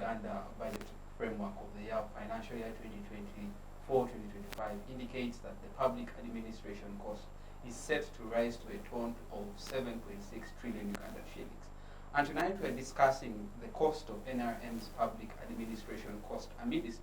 Uganda budget framework of the financial year 2024-2025 indicates that the public administration cost is set to rise to a total of 7.6 trillion Ugandan shillings. And tonight we're discussing the cost of NRM's public administration cost amidst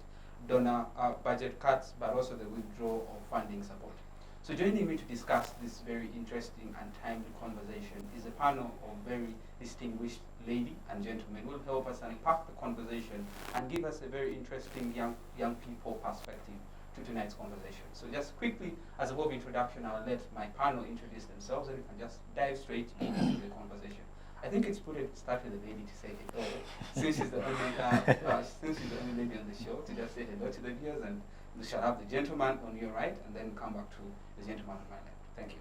donor budget cuts, but also the withdrawal of funding support. So joining me to discuss this very interesting and timely conversation is a panel of very distinguished ladies and gentlemen who will help us unpack the conversation and give us a very interesting young people perspective to tonight's conversation. So just quickly, as a word of introduction, I'll let my panel introduce themselves and we can just dive straight into the conversation. I think it's prudent to start with the lady to say hello, since she's the only lady on the show, to just say hello to the viewers, and we shall have the gentleman on your right and then come back to the gentleman on my left. Thank you.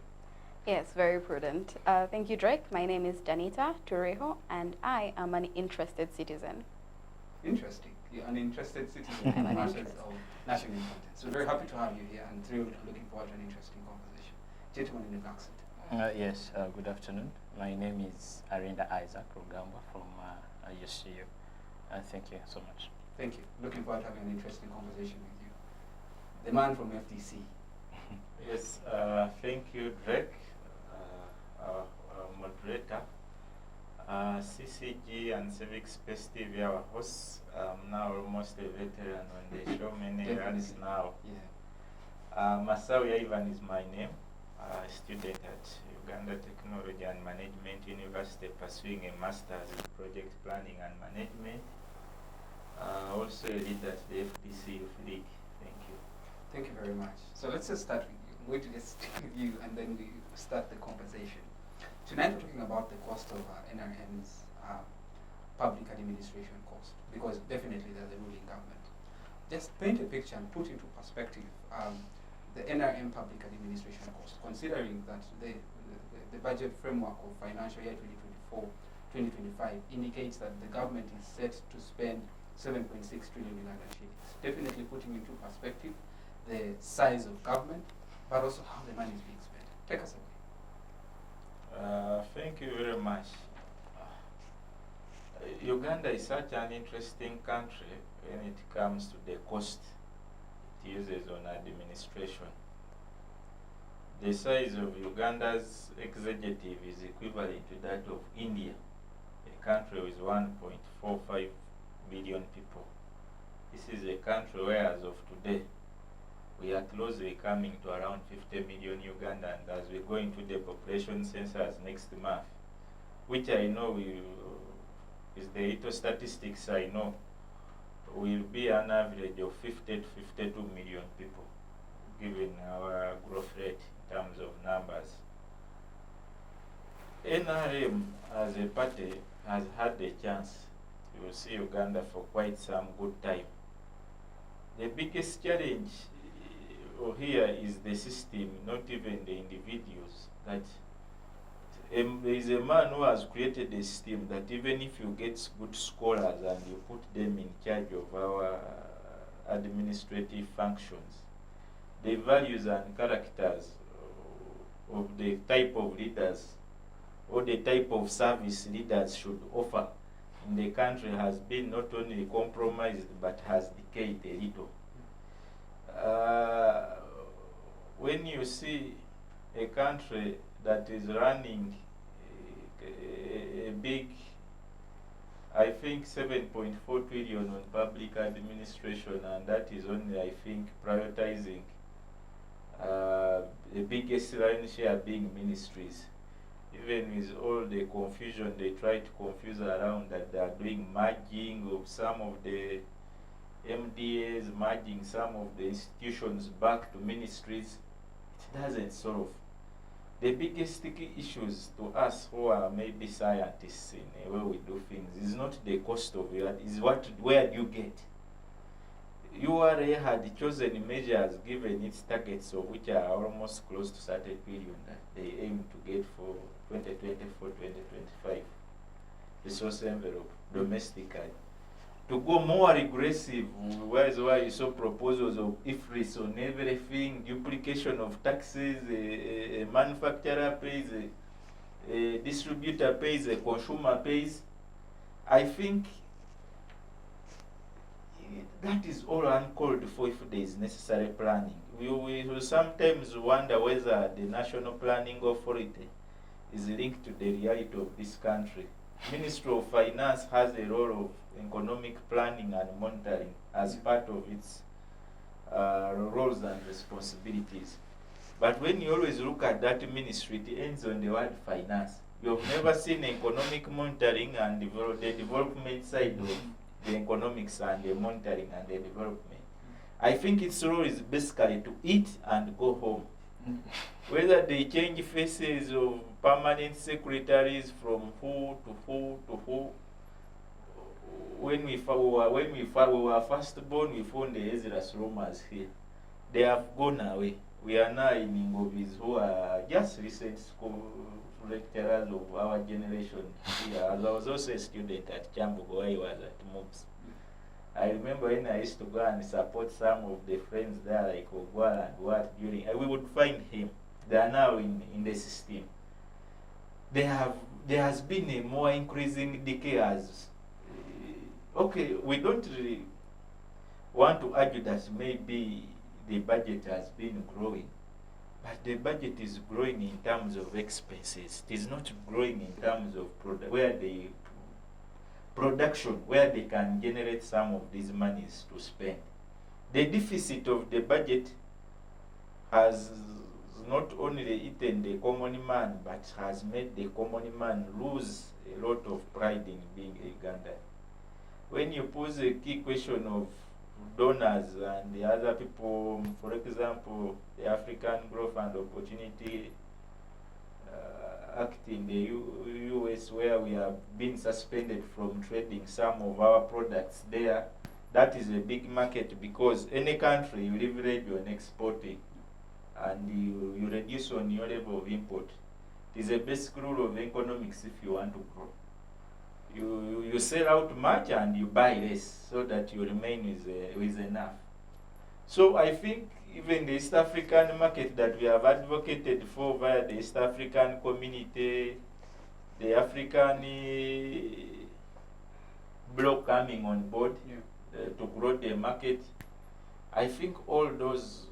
Yes, very prudent. Thank you, Drake. My name is Danita Turiho, and I am an interested citizen. Interesting. You're an interested citizen in matters of national importance. So we're very happy to have you here and thrilled and looking forward to an interesting conversation. Gentleman in the back seat. Yes, good afternoon. My name is Arinda Rugambwa from UCU. Thank you so much. Thank you. Looking forward to having an interesting conversation with you. The man from FTC. Yes, thank you, Drake, our moderator. CCG and Civic Space TV, our hosts. I'm now almost a veteran on the show, many years now. Yeah. Masawi Ivan is my name. Student at Uganda Technology and Management University, pursuing a master's in project planning and management. Also a lead at the FPC Youth League. Thank you. Thank you very much. So let's just start with you. I'm going to just stick with you and then we start the conversation. Tonight we're talking about the cost of NRM's public administration cost, because definitely they're the ruling government. Just paint a picture and put into perspective the NRM public administration cost, considering that the budget framework of financial year 2024-2025 indicates that the government is set to spend 7.6 trillion Ugandan shillings. Definitely putting into perspective the size of government, but also how the money is being spent. Take us away. Thank you very much. Uganda is such an interesting country when it comes to the cost it uses on administration. The size of Uganda's executive is equivalent to that of India, a country with 1.45 billion people. This is a country where, as of today, we are closely coming to around 50 million Ugandans as we go into the population census next month, which I know is the little statistics I know, will be an average of 50 to 52 million people, given our growth rate in terms of numbers. NRM as a party has had a chance to see Uganda for quite some good time. The biggest challenge here is the system, not even the individuals. That there is a man who has created a system that even if you get good scholars and you put them in charge of our administrative functions, the values and characters of the type of leaders or the type of service leaders should offer in the country has been not only compromised but has decayed a little. When you see a country that is running a big, I think 7.4 trillion on public administration, and that is only, I think, prioritizing the biggest lion's share being ministries. Even with all the confusion they try to confuse around that they are doing merging of some of the MDAs, merging some of the institutions back to ministries, it doesn't solve. The biggest sticky issues to us who are maybe scientists in the way we do things is not the cost of it, is where do you get. URA had chosen measures given its targets of which are almost close to 30 billion that they aim to get for 2024-2025 resource envelope domestically. To go more aggressive, whereas why you saw proposals of IFRIS on everything, duplication of taxes, a manufacturer pays, a distributor pays, a consumer pays. I think that is all uncalled for if there is necessary planning. We will sometimes wonder whether the National Planning Authority is linked to the reality of this country. Ministry of Finance has a role of economic planning and monitoring as part of its roles and responsibilities. But when you always look at that ministry, it ends on the word finance. You've never seen economic monitoring and the development side of the economics and the monitoring and the development. I think its role is basically to eat and go home. Whether they change faces of permanent secretaries from who to who to who. When we were first born, we found the Ezra Romans here. They have gone away. We are now in Ingovis who are just recent school lecturers of our generation here. As I was also a student at Kyambogo where I was at MOBS. I remember when I used to go and support some of the friends there like Ogwala and what during, we would find him. They are now in the system. There has been a more increasing decay as, okay, we don't really want to argue that maybe the budget has been growing, but the budget is growing in terms of expenses. It is not growing in terms of production, where they can generate some of these monies to spend. The deficit of the budget has not only eaten the common man, but has made the common man lose a lot of pride in being a Ugandan. When you pose a key question of donors and the other people, for example, the African Growth and Opportunity Act in the US, where we have been suspended from trading some of our products there, that is a big market because any country you leverage on exporting and you reduce on your level of import. It is a basic rule of economics if you want to grow. You sell out much and you buy less so that you remain with enough. So I think even the East African market that we have advocated for via the East African community, the African bloc coming on board to grow the market, I think all those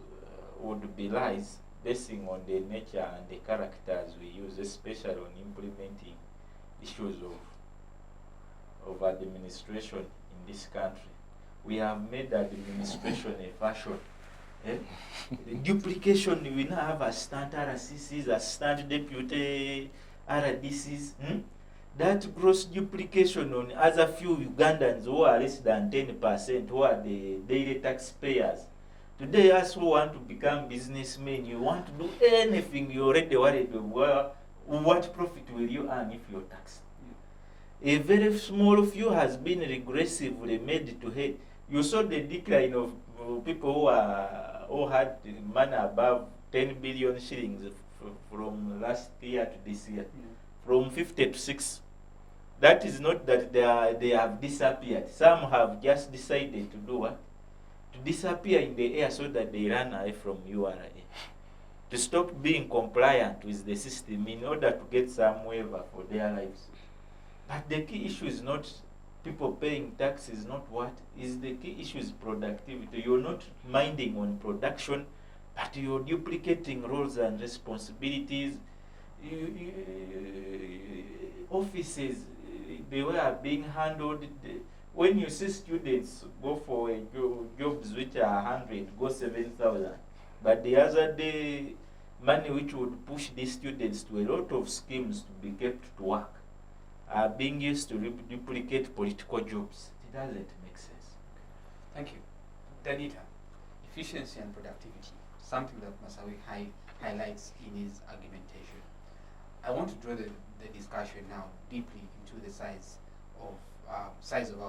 would be lies basing on the nature and the characters we use, especially on implementing issues of administration in this country. We have made administration a fashion. The duplication, we now have assistant RCCs, assistant deputy RDCs. That gross duplication on other few Ugandans who are less than 10%, who are the daily taxpayers. Today, us who want to become businessmen, you want to do anything, you're already worried of what profit will you earn if you're taxed. A very small few has been regressively made to hate. You saw the decline of people who had money above 10 billion shillings from last year to this year, from 50 to 6. That is not that they have disappeared. Some have just decided to do what? To disappear in the air so that they run away from URA. To stop being compliant with the system in order to get some waiver for their lives. But the key issue is not people paying taxes, not what is the key issue is productivity. You're not minding on production, but you're duplicating roles and responsibilities. Offices, they were being handled. When you see students go for jobs which are 100, go 7,000, but the other day, money which would push these students to a lot of schemes to be kept to work are being used to duplicate political jobs. It doesn't make sense. Thank you. Danita, efficiency and productivity, something that Masawi highlights in his argumentation. I want to draw the discussion now deeply into the size of our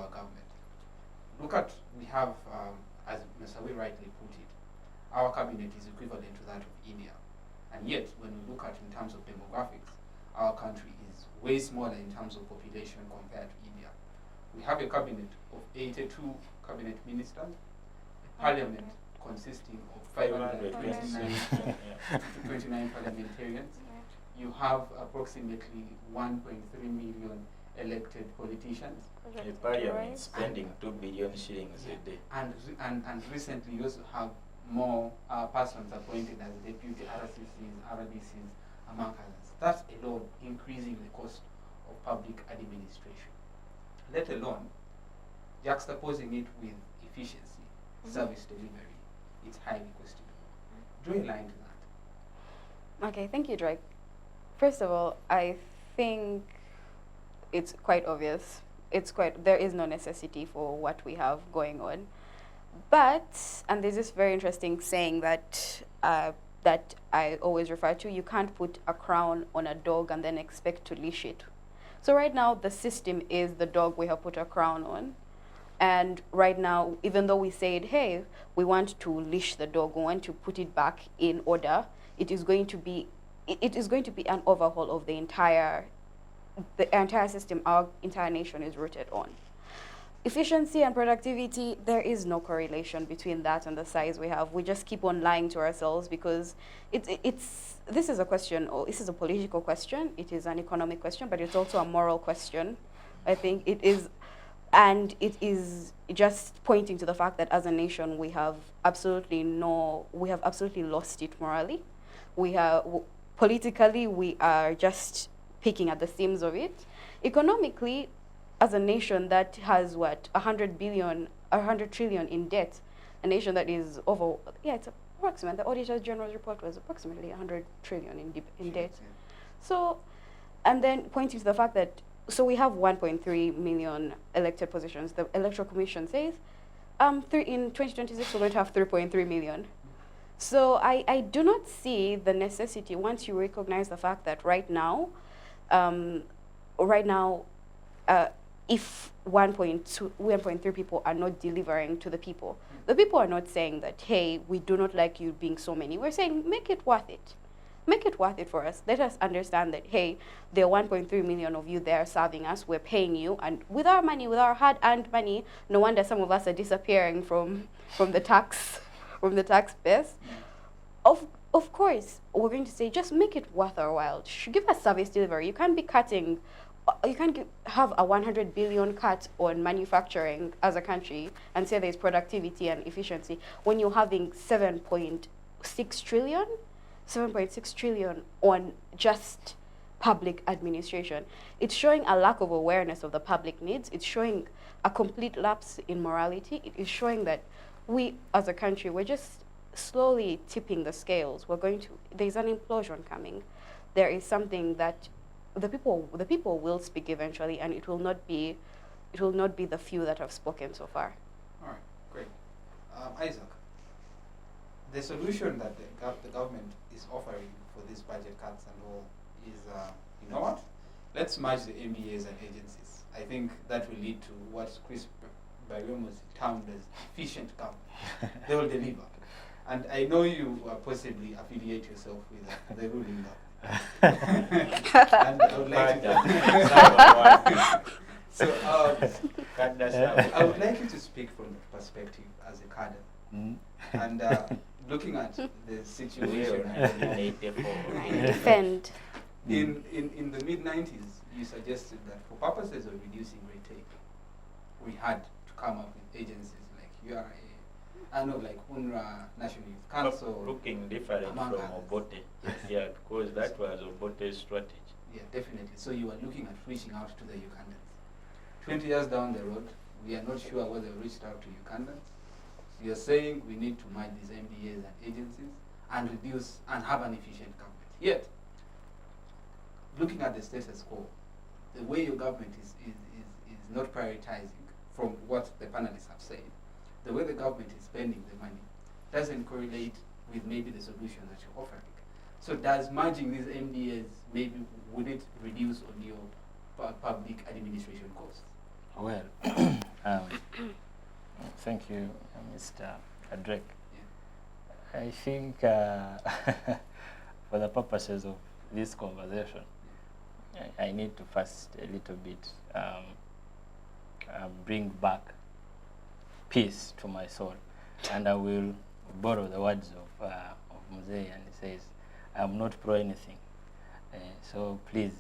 government. Look at, we have, as Masawi rightly put it, our cabinet is equivalent to that of India. And yet, when we look at in terms of demographics, our country is way smaller in terms of population compared to India. We have a cabinet of 82 cabinet ministers, a parliament consisting of 529 parliamentarians. You have approximately 1.3 million elected politicians. A parliament spending 2 billion shillings a day. And recently you also have more persons appointed as deputy RDCs, among others. That's alone increasing the cost of public administration. Let alone juxtaposing it with efficiency, service delivery. It's highly questionable. Draw a line to that. Okay, thank you, Drake. First of all, I think it's quite obvious. There is no necessity for what we have going on. But, and there's this very interesting saying that that I always refer to, you can't put a crown on a dog and then expect to leash it. So right now, the system is the dog we have put a crown on. And right now, even though we said, hey, we want to leash the dog, we want to put it back in order, it is going to be an overhaul of the entire system our entire nation is rooted on. Efficiency and productivity, there is no correlation between that and the size we have. We just keep on lying to ourselves because this is a question, or this is a political question, it is an economic question, but it's also a moral question. I think it is, and it is just pointing to the fact that as a nation we have absolutely lost it morally. Politically, we are just picking at the seams of it. Economically, as a nation that has 100 trillion in debt, a nation that is it's approximate. The Auditor General's report was approximately 100 trillion in debt. So, and then pointing to the fact that, so we have 1.3 million elected positions. The Electoral Commission says in 2026 we're going to have 3.3 million. So I do not see the necessity, once you recognize the fact that right now, if 1.3 people are not delivering to the people are not saying that, hey, we do not like you being so many. We're saying, make it worth it. Make it worth it for us. Let us understand that, hey, there are 1.3 million of you there serving us. We're paying you. And with our money, with our hard-earned money, no wonder some of us are disappearing from the tax base. Of course, we're going to say, just make it worth our while. Give us service delivery. You can't be cutting. You can't have a 100 billion cut on manufacturing as a country and say there's productivity and efficiency when you're having 7.6 trillion on just public administration. It's showing a lack of awareness of the public needs. It's showing a complete lapse in morality. It is showing that we as a country, we're just slowly tipping the scales. There's an implosion coming. There is something that the people will speak eventually, and it will not be the few that have spoken so far. All right, great. Isaac, the solution that the government is offering for these budget cuts and all is, you know what? Let's merge the MBAs and agencies. I think that will lead to what Chris Bariomo termed as efficient government. They will deliver. And I know you possibly affiliate yourself with the ruling government. And I would like I would like you to speak from the perspective as a cadre. And looking at the situation defend. In the mid-90s, you suggested that for purposes of reducing red tape, we had to come up with agencies like URA, like UNRWA, National Youth Council. Looking different from Obote. Yeah, because that was Obote's strategy. Yeah, definitely. So you are looking at reaching out to the Ugandans. 20 years down the road, we are not sure whether we reached out to Ugandans. You're saying we need to merge these MDAs and agencies and reduce and have an efficient government. Yet, looking at the status quo, the way your government is not prioritizing from what the panelists have said, the way the government is spending the money doesn't correlate with maybe the solution that you're offering. So does merging these MDAs, maybe would it reduce on your public administration costs? Well, thank you, Mr. Drake. Yeah. I think for the purposes of this conversation, I need to first a little bit bring back peace to my soul, and I will borrow the words of Mzee, and he says, "I am not pro anything, so please,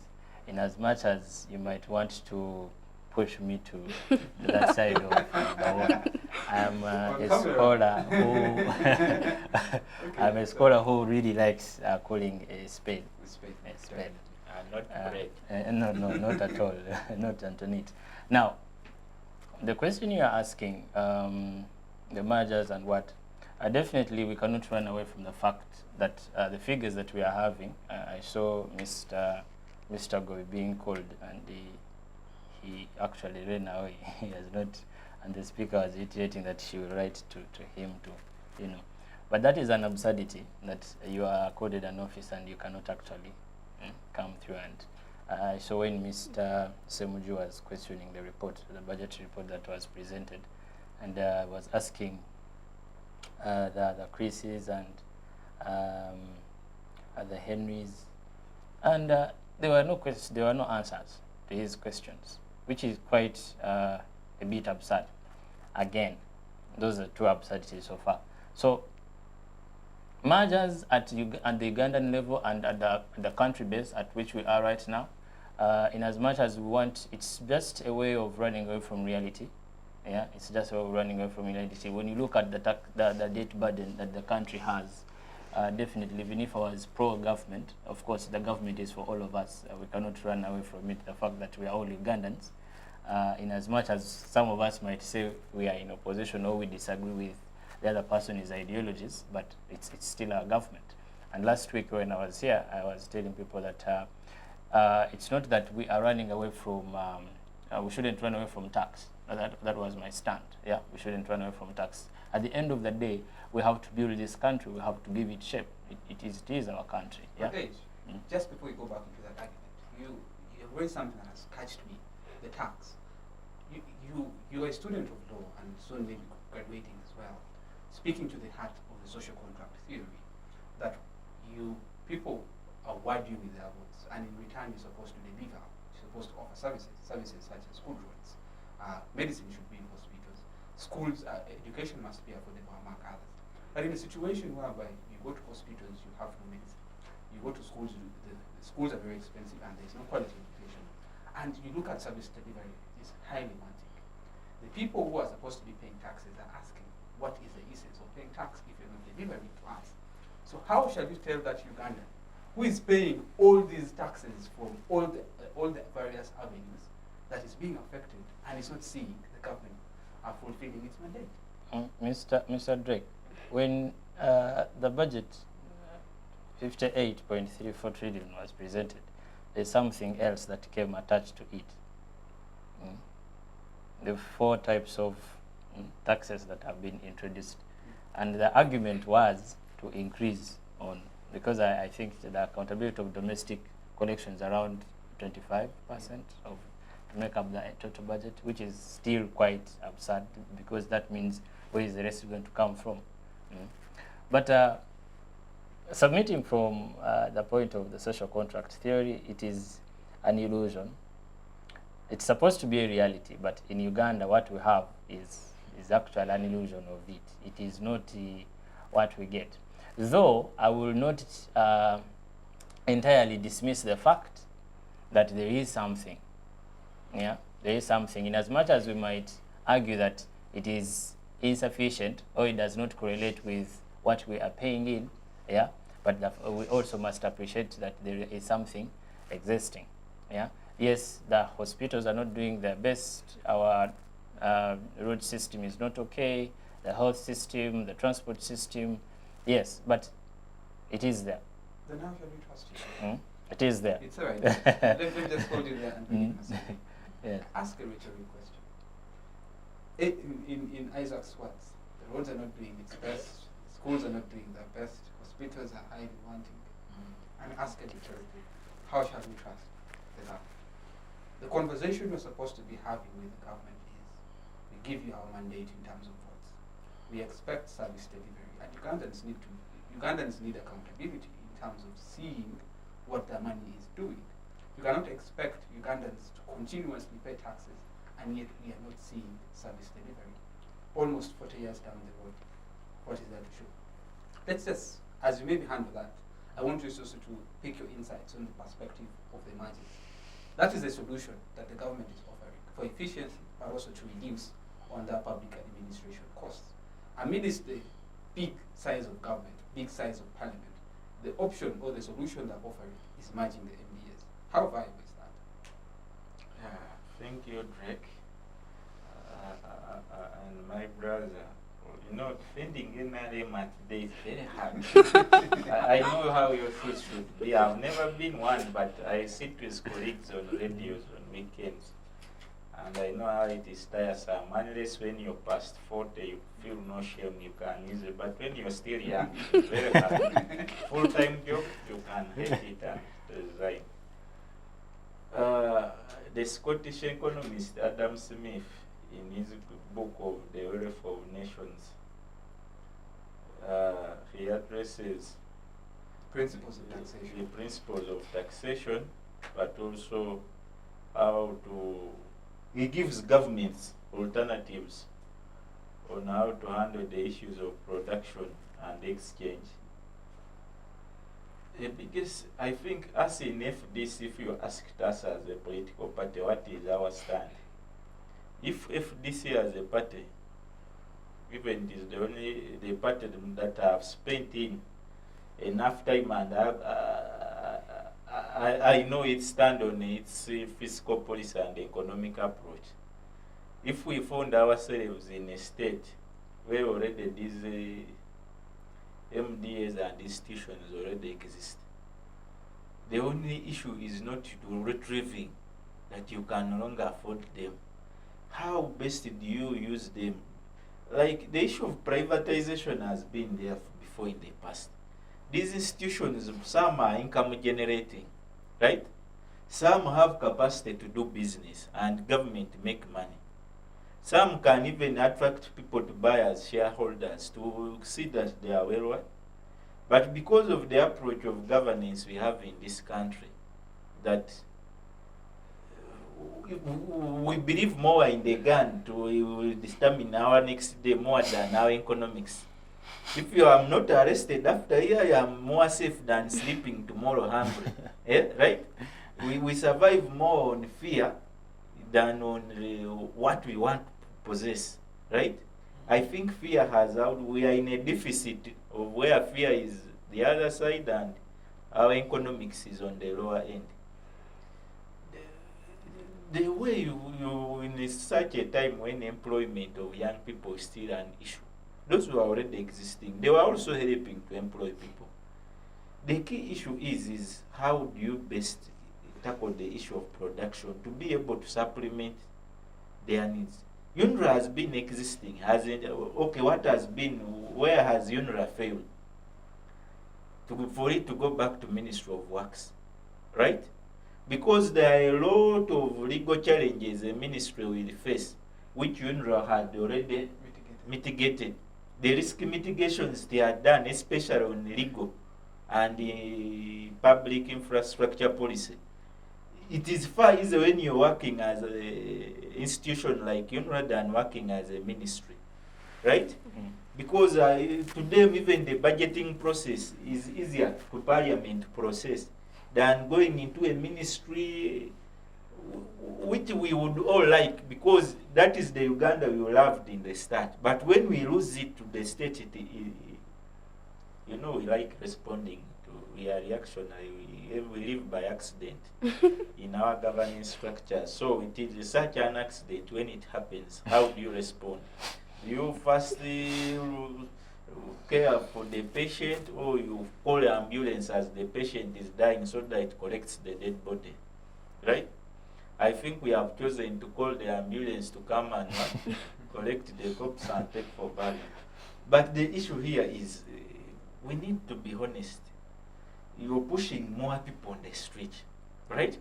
in as much as you might want to push me to that side of the wall, I am a scholar who I'm a scholar who really likes calling a spade a spade. Not bread. No, not at all. Not Antoinette. Now, the question you are asking, the mergers and what, definitely we cannot run away from the fact that the figures that we are having, I saw Mr. Goy being called, and he actually ran away. He has not, and the speaker was iterating that she will write to him to, you know. But that is an absurdity, that you are accorded an office and you cannot actually come through. And so when Mr. Semuju was questioning the report, the budget report that was presented, and was asking the Chris's and the Henrys, and there were no answers to his questions, which is quite a bit absurd. Again, those are two absurdities so far. So mergers at the Ugandan level and at the country base at which we are right now, in as much as we want, it's just a way of running away from reality. Yeah, it's just a way of running away from reality. When you look at the debt burden that the country has, definitely, even if I was pro-government, of course, the government is for all of us. We cannot run away from it, the fact that we are all Ugandans. In as much as some of us might say we are in opposition or we disagree with the other person's ideologies, but it's still our government. And last week when I was here, I was telling people that it's not that we are running away from, we shouldn't run away from tax. That was my stand. Yeah, we shouldn't run away from tax. At the end of the day, we have to build this country. We have to give it shape. It is our country. Yeah. Okay. Just before you go back into that argument, you have raised something that has catched me: the tax. You are a student of law and soon maybe graduating as well. Speaking to the heart of the social contract theory, that people award you with their votes, and in return you're supposed to deliver. You're supposed to offer services such as school roads. Medicine should be in hospitals. Schools, education must be affordable among others. But in a situation whereby you go to hospitals, you have no medicine. You go to schools, the schools are very expensive and there's no quality education. And you look at service delivery, it's highly wanting. The people who are supposed to be paying taxes are asking, what is the essence of paying tax if you're not delivering to us? So how shall you tell that Ugandan, who is paying all these taxes from all the various avenues, that is being affected and is not seeing the government are fulfilling its mandate? Mr. Drake, when the budget 58.34 trillion was presented, there's something else that came attached to it. The 4 types of taxes that have been introduced. And the argument was to increase on, because I think the accountability of domestic collections around 25% of to make up the total budget, which is still quite absurd, because that means where is the rest going to come from? But submitting from the point of the social contract theory, it is an illusion. It's supposed to be a reality, but in Uganda, what we have is actually an illusion of it. It is not what we get. Though I will not entirely dismiss the fact that there is something. Yeah, there is something, in as much as we might argue that it is insufficient or it does not correlate with what we are paying in. Yeah, but we also must appreciate that there is something existing. Yeah, yes, the hospitals are not doing their best. Our road system is not okay. The health system, the transport system, yes, but it is there. Then how shall we trust you? It is there. It's all right. Let me just hold it there and bring it myself. Yeah. Ask a rhetorical question. In Isaac's words, the roads are not doing its best, schools are not doing their best, hospitals are highly wanting. And ask a rhetorical, how shall we trust the government? The conversation we're supposed to be having with the government is, we give you our mandate in terms of votes. We expect service delivery, and Ugandans need accountability in terms of seeing what their money is doing. You cannot expect Ugandans to continuously pay taxes, and yet we are not seeing service delivery. Almost 40 years down the road, what is there to show? Let's just, as you maybe handle that, I want you also to pick your insights on the perspective of the margins. That is the solution that the government is offering for efficiency, but also to reduce on that public administration costs. Amidst the big size of government, big size of parliament, the option or the solution they're offering is merging the MDAs. How viable is that? Thank you, Drake. And my brother, you know, defending NRM at today is very hard. I know how your feet should be. I've never been one, but I sit with colleagues on radios on weekends. And I know how it is tiresome. Unless when you're past 40, you feel no shame, you can use it. But when you're still young, it's very hard. Full-time job, you can hate it and resign. The Scottish economist Adam Smith, in his book of The Wealth of Nations, he addresses Principles of taxation. the principles of taxation, but also how to, he gives governments alternatives on how to handle the issues of production and exchange. The biggest, I think, us in FDC, if you asked us as a political party, what is our stand? If FDC as a party, even it is the only the party that have spent in enough time, and I know it stand on its fiscal policy and economic approach. If we found ourselves in a state where already these MDAs and institutions already exist, the only issue is not to retrieving that you can no longer afford them. How best do you use them? Like the issue of privatization has been there before in the past. These institutions, some are income generating, right? Some have capacity to do business and government make money. Some can even attract people to buy as shareholders to see that they are well run. But because of the approach of governance we have in this country, that we believe more in the gun to determine our next day more than our economics. If you are not arrested after here, you are more safe than sleeping tomorrow hungry. Right? We survive more on fear than on what we want to possess. Right? I think fear has out. We are in a deficit of where fear is the other side and our economics is on the lower end. The way you in such a time when employment of young people is still an issue, those who are already existing, they were also helping to employ people. The key issue is how do you best tackle the issue of production to be able to supplement their needs. UNRWA has been existing, okay, what has been, where has UNRWA failed? For it to go back to Ministry of Works, right? Because there are a lot of legal challenges the ministry will face, which UNRWA had already mitigated. The risk mitigations they are done, especially on legal and the public infrastructure policy. It is far easier when you're working as an institution like UNRWA than working as a ministry, right? Mm-hmm. Because to them, even the budgeting process is easier to parliament process than going into a ministry, which we would all like, because that is the Uganda we loved in the start. But when we lose it to the state, you know, we like responding to, we are reactionary, we live by accident in our governance structure. So it is such an accident when it happens. How do you respond? Do you firstly care for the patient, or you call the ambulance as the patient is dying so that it collects the dead body, right? I think we have chosen to call the ambulance to come and collect the corpse and take for burial. But the issue here is we need to be honest. You're pushing more people on the street, right?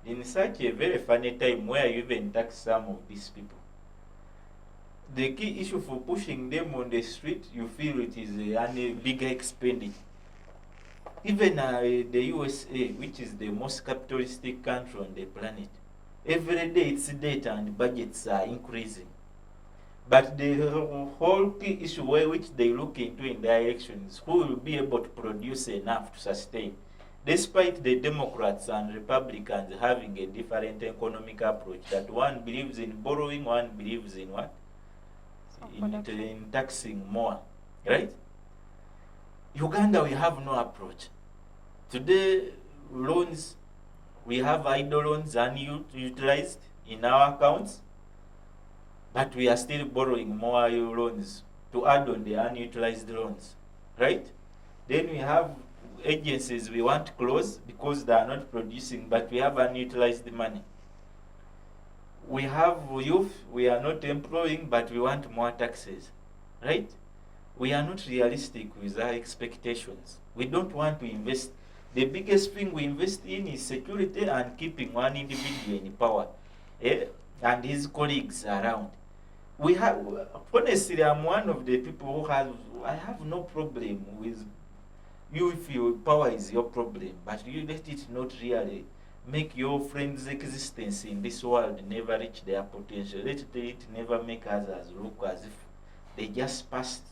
In such a very funny time where you even tax some of these people. The key issue for pushing them on the street, you feel it is a bigger expenditure. Even the USA, which is the most capitalistic country on the planet, every day its data and budgets are increasing. But the whole key issue which they look into in their elections, who will be able to produce enough to sustain despite the Democrats and Republicans having a different economic approach, that one believes in borrowing, one believes in what? In taxing more, right? Uganda, we have no approach. Today, loans, we have idle loans unutilized in our accounts, but we are still borrowing more loans to add on the unutilized loans, right? Then we have agencies we want to close because they are not producing, but we have unutilized money. We have youth, we are not employing, but we want more taxes, right? We are not realistic with our expectations. We don't want to invest. The biggest thing we invest in is security and keeping one individual in power, and his colleagues around. We have, honestly, I'm one of the people who I have no problem with you if your power is your problem, but you let it not really make your friends' existence in this world never reach their potential. Let it never make others look as if they just passed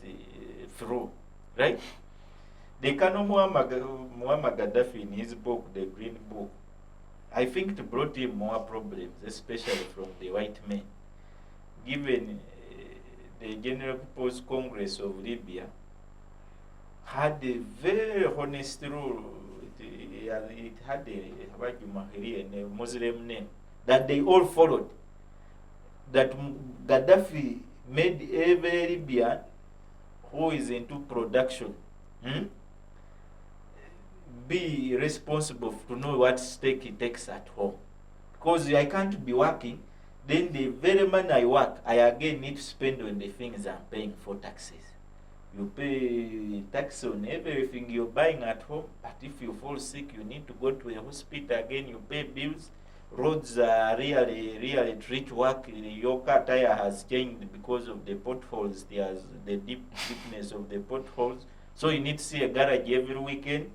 through, right? The Colonel Muammar Gaddafi in his book, The Green Book, I think it brought him more problems, especially from the white men. Given the General People's Congress of Libya had a very honest rule, it had a Muslim name that they all followed, that Gaddafi made every Libyan who is into production be responsible to know what stake he takes at home. Because I can't be working, then the very money I work, I again need to spend on the things I'm paying for taxes. You pay tax on everything you're buying at home, but if you fall sick, you need to go to a hospital again, you pay bills. Roads are really tricky work. Your car tire has changed because of the potholes. There's the deepness of the potholes. So you need to see a garage every weekend.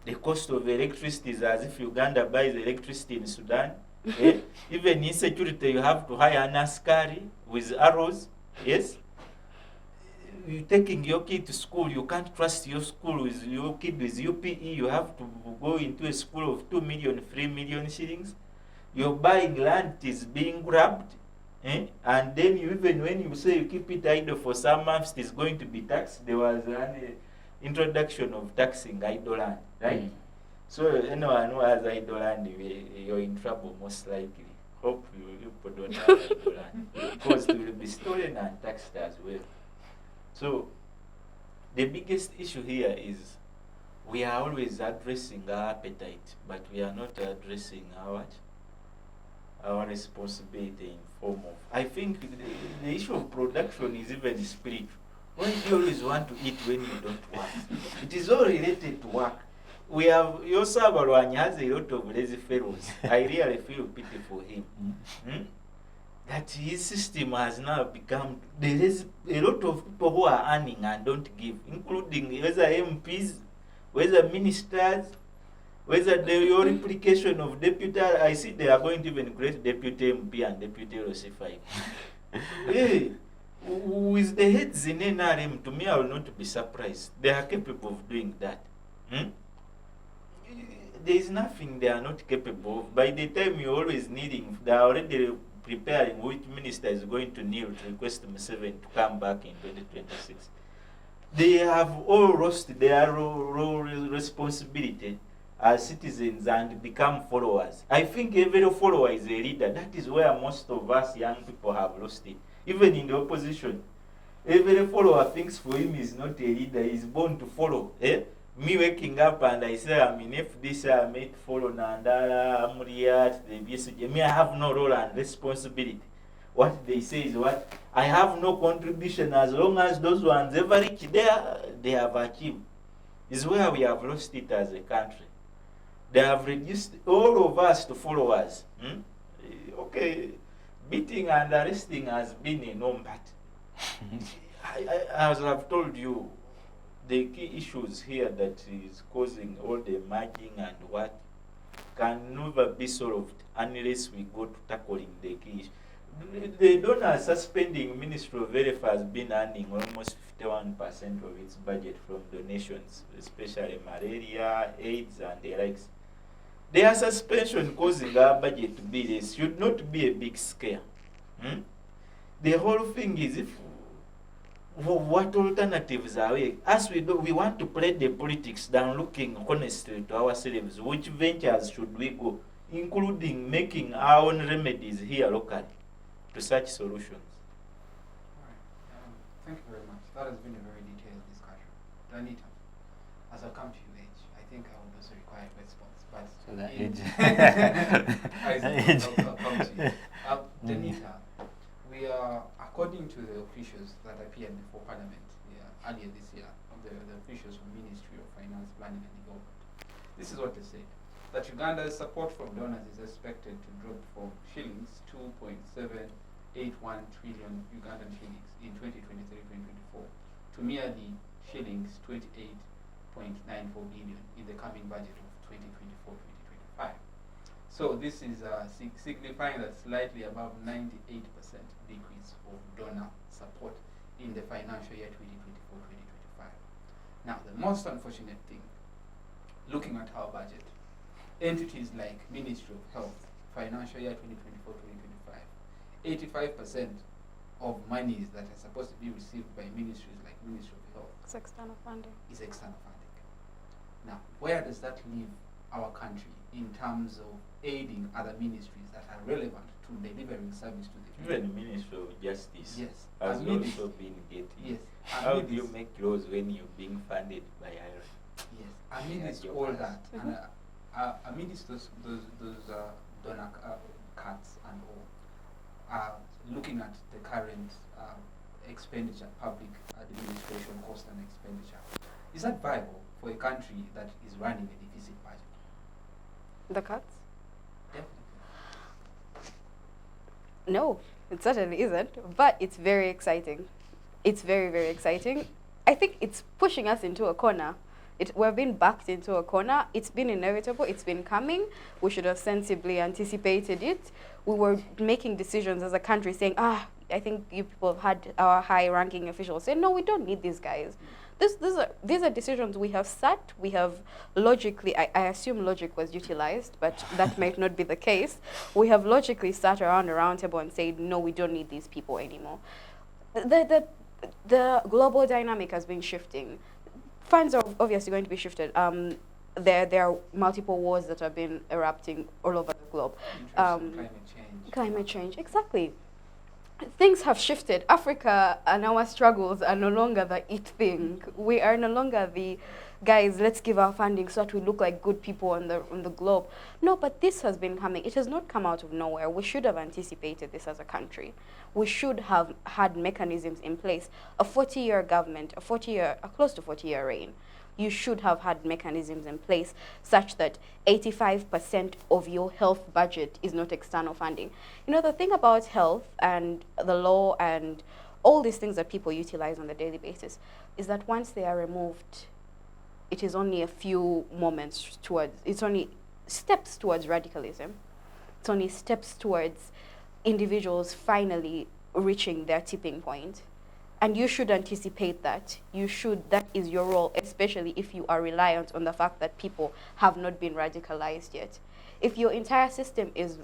The cost of electricity is as if Uganda buys electricity in Sudan. Even insecurity, you have to hire an askari with arrows. Yes. You're taking your kid to school, you can't trust your school with your kid with UPE. You have to go into a school of 2 million, 3 million shillings. You're buying land, it is being grabbed. And then even when you say you keep it idle for some months, it is going to be taxed. There was an introduction of taxing idle land, right? So anyone who has idle land, you're in trouble most likely. Hope you people don't have idle land, because it will be stolen and taxed as well. So the biggest issue here is we are always addressing our appetite, but we are not addressing our responsibility in form of. I think the issue of production is even spiritual. Why do you always want to eat when you don't work? It is all related to work. We have Yosabarwanya has a lot of lazy fellows. I really feel pity for him. That his system has now become, there is a lot of people who are earning and don't give, including whether MPs, whether ministers, whether your implication of deputy. I see they are going to even create deputy MP and deputy OC5. Hey, with the heads in NRM, to me I will not be surprised. They are capable of doing that. There is nothing they are not capable of. By the time you're always needing, they are already preparing which minister is going to kneel to request Museveni to come back in 2026. They have all lost their role responsibility as citizens and become followers. I think every follower is a leader. That is where most of us young people have lost it. Even in the opposition, every follower thinks for him is not a leader, he is born to follow. Me waking up and I say I'm in FDC, I made follow Nandala, Amuriat, the BSG. Me, I have no role and responsibility. What they say is what? I have no contribution as long as those ones ever reach there, they have achieved. Is where we have lost it as a country. They have reduced all of us to followers. Okay, beating and arresting has been a norm, but as I've told you, the key issues here that is causing all the merging and what can never be solved unless we go to tackling the key issue. The donor suspending Ministry of Health has been earning almost 51% of its budget from donations, especially malaria, AIDS, and the likes. Their suspension causing our budget to be less should not be a big scare. The whole thing is, if what alternatives are we? As we do, we want to play the politics than looking honestly to ourselves. Which ventures should we go, including making our own remedies here locally to such solutions? All right. Thank you very much. That has been a very detailed discussion. Danita, as I come to your age, I think I would also require a response. But So the age. I'll come to you. Danita, we are, according to the officials that appeared before Parliament earlier this year, the officials from Ministry of Finance, Planning and Development, this is what they say, that Uganda's support from donors is expected to drop from shillings 2.781 trillion Ugandan shillings in 2023-2024 to merely shillings 28.94 billion in the coming budget of 2024-2025. So this is signifying that slightly above 98% decrease of donor support in the financial year 2024-2025. Now, the most unfortunate thing, looking at our budget, entities like Ministry of Health, financial year 2024-2025, 85% of monies that are supposed to be received by ministries like Ministry of Health It's external funding. is external funding. Now, where does that leave our country in terms of aiding other ministries that are relevant to delivering service to the people? Even Ministry of Justice Yes. has Amidst- also been getting. Yes. How do you Amidst- make laws when you're being funded by IRA? Yes. Amidst Yeah, all your that, Mhm. and amidst those donor cuts and all, looking at the current expenditure, public administration cost and expenditure, is that viable for a country that is running a deficit budget? The cuts? Definitely. No, it certainly isn't, but it's very exciting. It's very, very exciting. I think it's pushing us into a corner. We've been backed into a corner. It's been inevitable. It's been coming. We should have sensibly anticipated it. We were making decisions as a country saying, I think you people have had our high-ranking officials say, no, we don't need these guys. These are decisions we have sat, we have logically, I assume logic was utilized, but that might not be the case. We have logically sat around a round table and said, no, we don't need these people anymore. The global dynamic has been shifting. Funds are obviously going to be shifted. There are multiple wars that have been erupting all over the globe. Climate change. Climate change, exactly. Things have shifted. Africa and our struggles are no longer the it thing. We are no longer the guys, let's give our funding so that we look like good people on the globe. No, but this has been coming. It has not come out of nowhere. We should have anticipated this as a country. We should have had mechanisms in place. A 40-year government, a close to 40-year reign. You should have had mechanisms in place such that 85% of your health budget is not external funding. You know, the thing about health and the law and all these things that people utilize on a daily basis is that once they are removed, it is only a few moments towards, it's only steps towards radicalism. It's only steps towards individuals finally reaching their tipping point. And you should anticipate that. That is your role, especially if you are reliant on the fact that people have not been radicalized yet. If your entire system is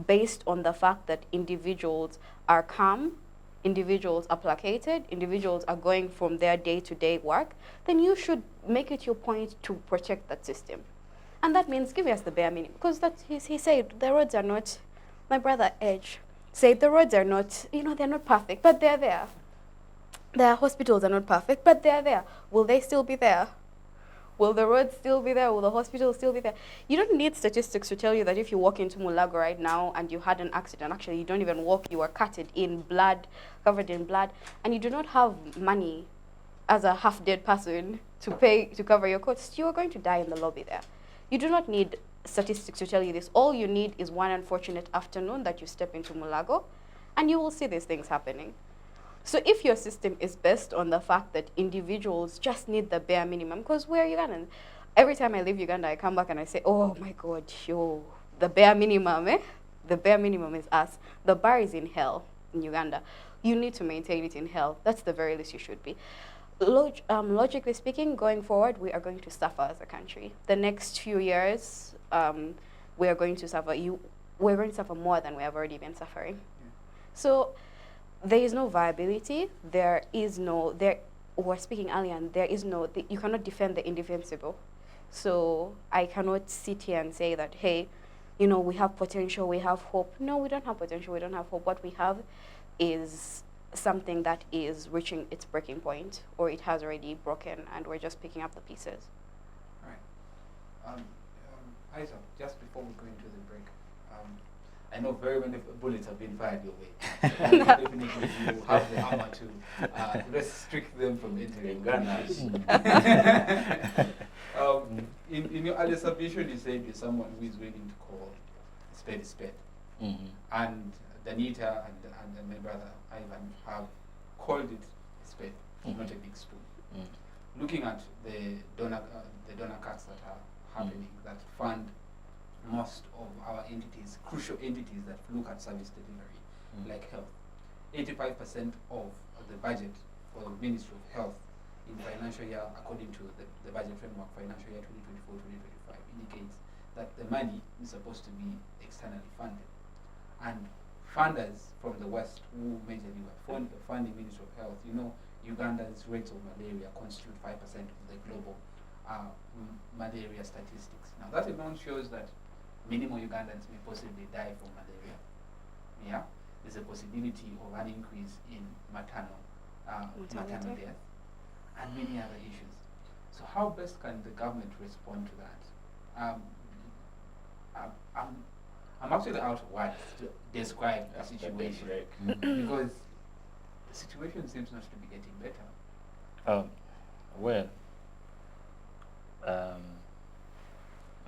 based on the fact that individuals are calm, individuals are placated, individuals are going from their day-to-day work, then you should make it your point to protect that system. And that means giving us the bare minimum. Because he said the roads are not, my brother Edge said the roads are not, they're not perfect, but they're there. The hospitals are not perfect, but they're there. Will they still be there? Will the roads still be there? Will the hospitals still be there? You don't need statistics to tell you that if you walk into Mulago right now and you had an accident, actually you don't even walk, you are covered in blood, and you do not have money as a half-dead person to pay to cover your costs, you are going to die in the lobby there. You do not need statistics to tell you this. All you need is one unfortunate afternoon that you step into Mulago, and you will see these things happening. So if your system is based on the fact that individuals just need the bare minimum, because we're Ugandan. Every time I leave Uganda, I come back and I say, oh my God, the bare minimum, The bare minimum is us. The bar is in hell in Uganda. You need to maintain it in hell. That's the very least you should be. Logically speaking, going forward, we are going to suffer as a country. The next few years, we are going to suffer. We're going to suffer more than we have already been suffering. Yeah. So there is no viability. We're speaking earlier, and there is no, you cannot defend the indefensible. So I cannot sit here and say that, hey, we have potential, we have hope. No, we don't have potential, we don't have hope. What we have is something that is reaching its breaking point, or it has already broken, and we're just picking up the pieces. Right. Isaac, just before we go into the break, I know very many bullets have been fired your way. So definitely you have the hammer to restrict them from entering Ghana. In your earlier submission, you said you're someone who is willing to call a spade a spade. Mm-hmm. And Danita and my brother Ivan have called it a spade, not a big spoon. Mm-hmm. Looking at the donor cuts that are happening, that fund most of our entities, crucial entities that look at service delivery, like health. 85% of the budget for the Ministry of Health in financial year, according to the budget framework, financial year 2024-2025, indicates that the money is supposed to be externally funded. And funders from the West who majorly were funding Ministry of Health, Uganda's rates of malaria constitute 5% of the global malaria statistics. Now that alone shows that minimal Ugandans may possibly die from malaria. Yeah, there's a possibility of an increase in maternal death and many other issues. So how best can the government respond to that? I'm actually out of words to describe the situation because the situation seems not to be getting better.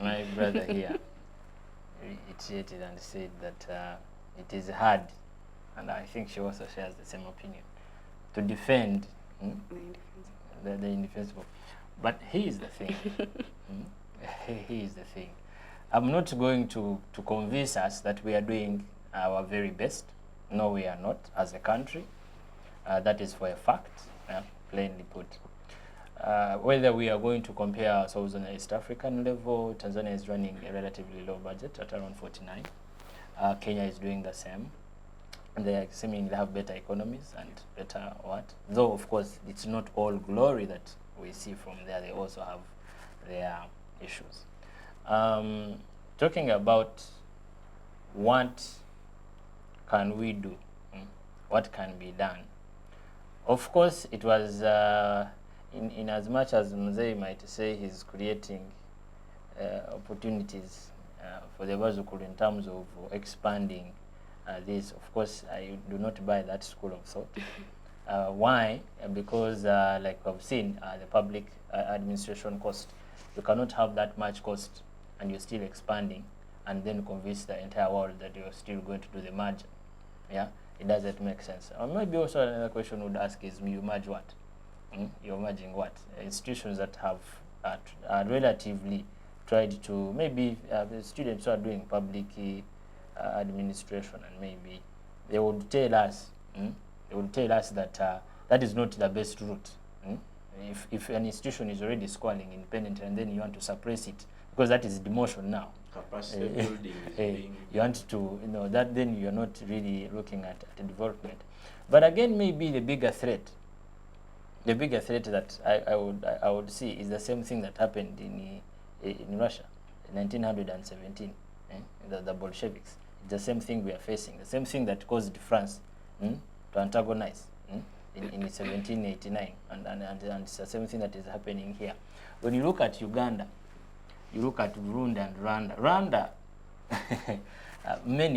My brother here reiterated and said that it is hard, and I think she also shares the same opinion, to defend the indefensible. But here's the thing. Here's the thing. I'm not going to convince us that we are doing our very best. No, we are not, as a country. That is for a fact, plainly put. Whether we are going to compare ourselves on an East African level, Tanzania is running a relatively low budget at around 49. Kenya is doing the same. And they seemingly have better economies and better what? Though, of course, it's not all glory that we see from there. They also have their issues. Talking about what can we do, what can be done. Of course, it was in as much as Mzee might say he's creating opportunities for the Bazukulu in terms of expanding this. Of course, I do not buy that school of thought. Why? Because like we've seen, the public administration cost, you cannot have that much cost and you're still expanding and then convince the entire world that you're still going to do the merger. Yeah, it doesn't make sense. Maybe also another question would ask is, you merge what? You're merging what? Institutions that have relatively tried to, maybe the students who are doing public administration, and maybe they would tell us, that that is not the best route. If an institution is already squalling independent and then you want to suppress it, because that is demotion now. Capacity building is being... You want to, that then you're not really looking at development. But again, maybe the bigger threat that I would see is the same thing that happened in Russia in 1917, the Bolsheviks. It's the same thing we are facing, the same thing that caused France to antagonize in 1789, and it's the same thing that is happening here. When you look at Uganda, you look at Burundi and Rwanda. Rwanda,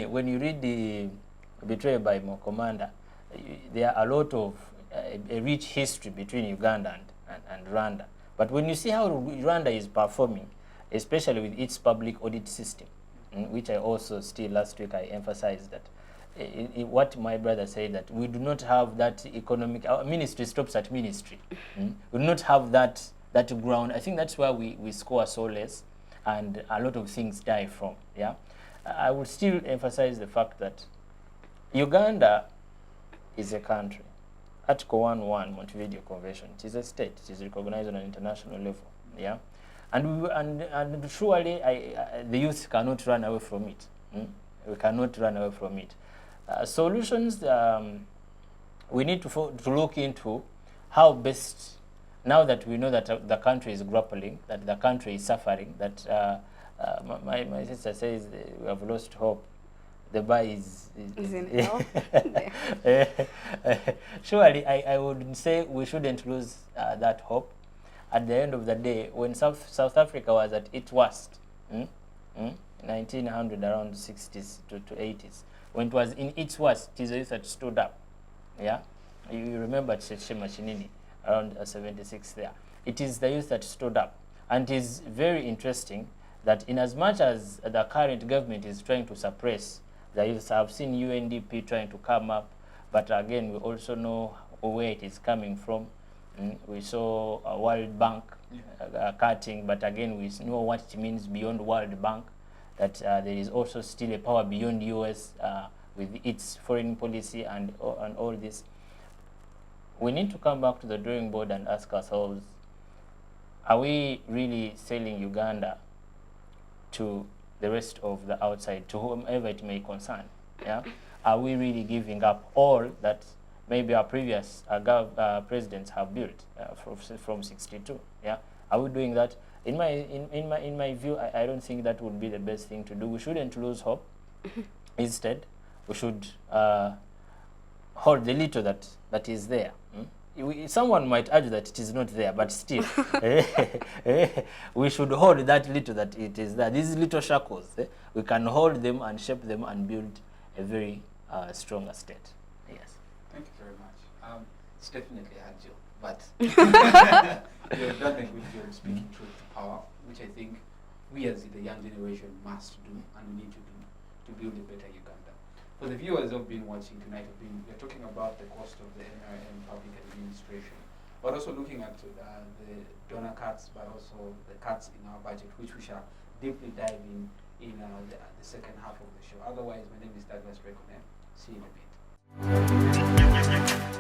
when you read the Betrayal by Mokomanda, there are a lot of a rich history between Uganda and Rwanda. But when you see how Rwanda is performing, especially with its public audit system, which I also still last week I emphasized that what my brother said, that we do not have that economic, our ministry stops at ministry. We do not have that ground. I think that's why we score so less and a lot of things die from. Yeah. I would still emphasize the fact that Uganda is a country. Article 1.1 Montevideo Convention. It is a state. It is recognized on an international level. Yeah, and surely the youth cannot run away from it. We cannot run away from it. Solutions. We need to look into how best. Now that we know that the country is grappling, that the country is suffering, that my sister says we have lost hope. The bar is in hell. Surely, I would say we shouldn't lose that hope. At the end of the day, when South Africa was at its worst, 1900, around 60s to 80s, when it was in its worst, it is the youth that stood up. Yeah, you remember Cheshire Chinini around 76 there. It is the youth that stood up, and it is very interesting that in as much as the current government is trying to suppress the youth, I've seen UNDP trying to come up, but again, we also know where it is coming from. We saw a World Bank cutting, but again, we know what it means beyond World Bank, that there is also still a power beyond US with its foreign policy and all this. We need to come back to the drawing board and ask ourselves, are we really selling Uganda to the rest of the outside, to whomever it may concern? Yeah, are we really giving up all that maybe our previous presidents have built from 62? Yeah, are we doing that? In my view, I don't think that would be the best thing to do. We shouldn't lose hope. Instead, we should hold the little that is there. Someone might argue that it is not there, but still, we should hold that little that it is there. These little shackles, we can hold them and shape them and build a very stronger state. Yes. Thank you very much. It's definitely a hard job, but you have done a good job speaking truth to power, which I think we as the young generation must do and we need to do to build a better Uganda. For the viewers who have been watching tonight, we're talking about the cost of the NRM public administration, but also looking at the donor cuts, but also the cuts in our budget, which we shall deeply dive in the second half of the show. Otherwise, my name is Douglas Drake. See you in a bit.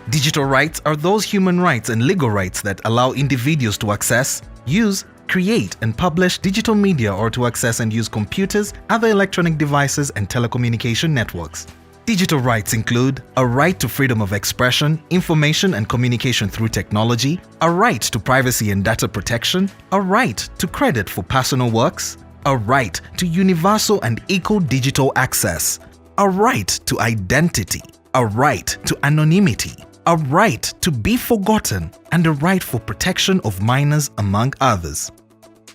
Digital rights are those human rights and legal rights that allow individuals to access, use, create and publish digital media or to access and use computers, other electronic devices and telecommunication networks. Digital rights include a right to freedom of expression, information and communication through technology, a right to privacy and data protection, a right to credit for personal works, a right to universal and equal digital access, a right to identity, a right to anonymity, a right to be forgotten, and a right for protection of minors, among others.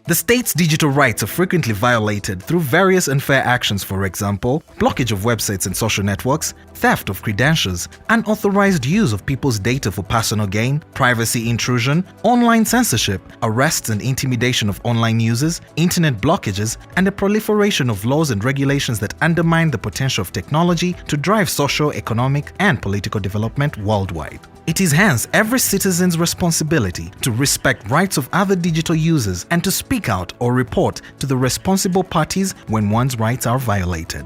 The state's digital rights are frequently violated through various unfair actions, for example, blockage of websites and social networks, theft of credentials, unauthorized use of people's data for personal gain, privacy intrusion, online censorship, arrests and intimidation of online users, internet blockages, and the proliferation of laws and regulations that undermine the potential of technology to drive social, economic, and political development worldwide. It is hence every citizen's responsibility to respect rights of other digital users and to speak out or report to the responsible parties when one's rights are violated.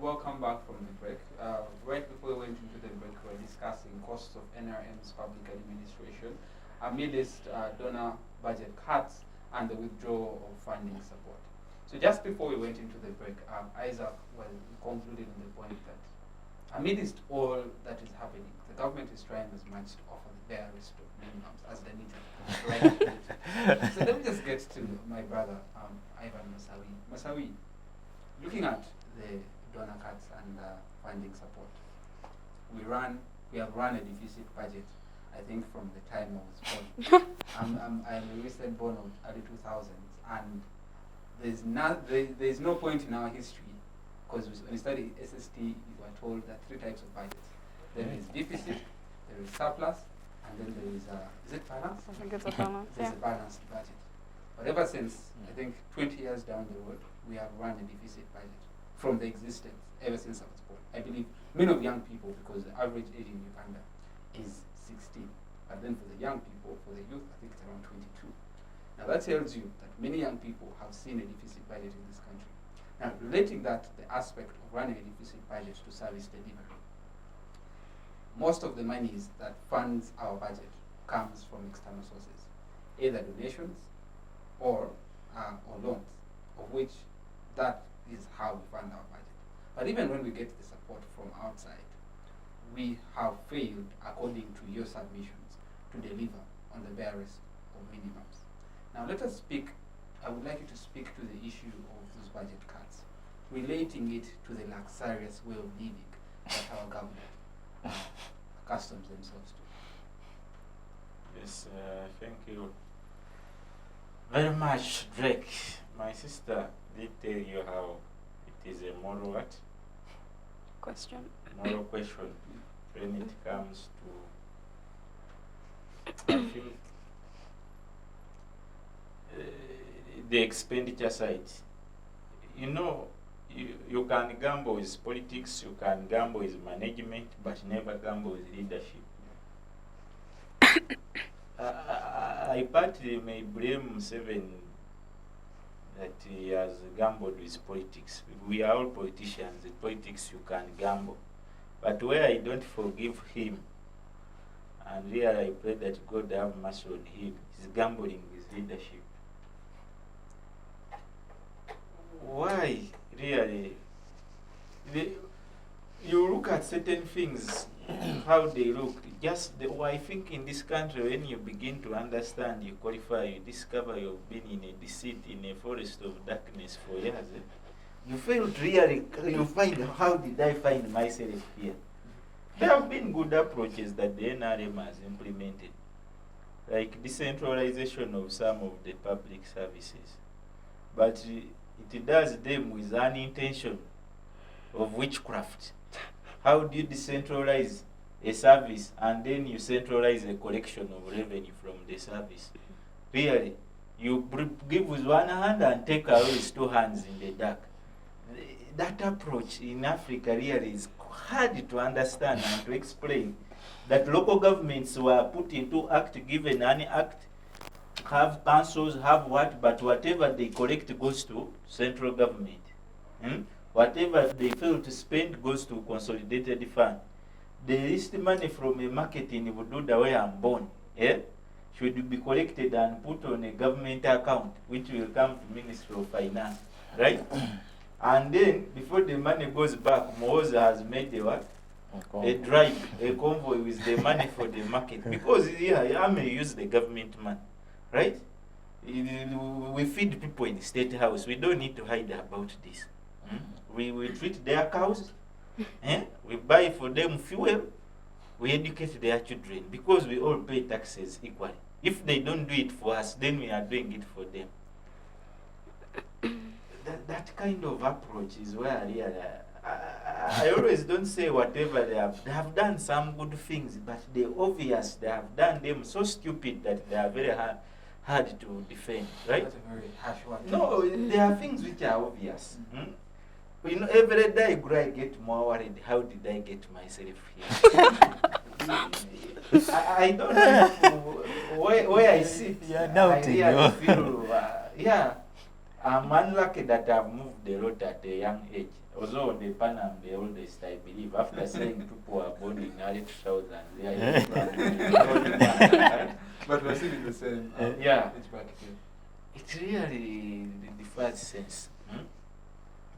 Welcome back from the break. Right before we went into the break, we were discussing costs of NRM's public administration amidst donor budget cuts and the withdrawal of funding support. So just before we went into the break, Isaac concluded on the point that amidst all that is happening, the government is trying as much to offer the barest of minimums, as Danita right. So let me just get to my brother, Ivan Masawi. Masawi, looking at the donor cuts and funding support, we have run a deficit budget, I think, from the time I was born. I'm a recent born of early 2000s, and there's no point in our history, because when you study SST, you are told that three types of budgets. There is deficit, there is surplus, and then there is it balance? I think it's a balance. There's a balanced budget. But ever since, I think 20 years down the road, we have run a deficit budget from the existence, ever since I was born. I believe many of young people, because the average age in Uganda is 16. But then for the young people, for the youth, I think it's around 22. Now that tells you that many young people have seen a deficit budget in this country. Now, relating that to the aspect of running a deficit budget to service delivery, most of the monies that funds our budget comes from external sources, either donations or loans, of which that is how we fund our budget. But even when we get the support from outside, we have failed, according to your submissions, to deliver on the barest of minimums. Now let us speak, I would like you to speak to the issue of those budget cuts, relating it to the luxurious way of living that our government accustoms themselves to. Yes, thank you very much, Drake. My sister did tell you how it is a moral what? Question. Moral question when it comes to, I think, the expenditure side. You know, you can gamble with politics, you can gamble with management, but never gamble with leadership. I partly may blame Museveni that he has gambled with politics. We are all politicians. In politics you can gamble. But where I don't forgive him, and really I pray that God have mercy on him, is gambling with leadership. Why, really? You look at certain things, how they look. I think in this country, when you begin to understand, you qualify, you discover you've been in a deceit, in a forest of darkness for years. You fail to really, you find, how did I find myself here? There have been good approaches that the NRM has implemented, like decentralization of some of the public services. But it does them with an intention of witchcraft. How do you decentralize a service and then you centralize a collection of revenue from the service? Really, you give with one hand and take away with two hands in the dark. That approach in Africa really is hard to understand and to explain, that local governments were put into act, given an act, have councils, have what, but whatever they collect goes to central government. Whatever they fail to spend goes to consolidated fund. The least money from a market in Bududa where I'm born, should be collected and put on a government account, which will come to Ministry of Finance, right? And then, before the money goes back, Moza has made a what? A drive, a convoy with the money for the market. Because I may use the government money, right? We feed people in the state house. We don't need to hide about this. We treat their cows, we buy for them fuel, we educate their children, because we all pay taxes equally. If they don't do it for us, then we are doing it for them. That kind of approach is where I always don't say whatever they have done some good things, but the obvious, they have done them so stupid that they are very hard to defend, right? That's a very harsh one. No, there are things which are obvious. You know, every day I get more worried. How did I get myself here? I don't know where I sit. You're doubting. I really feel, I'm unlucky that I've moved a lot at a young age. Although on the pan I'm the oldest, I believe. After saying people are born in early 2000s, but we're still in the same age bracket. It really defies sense.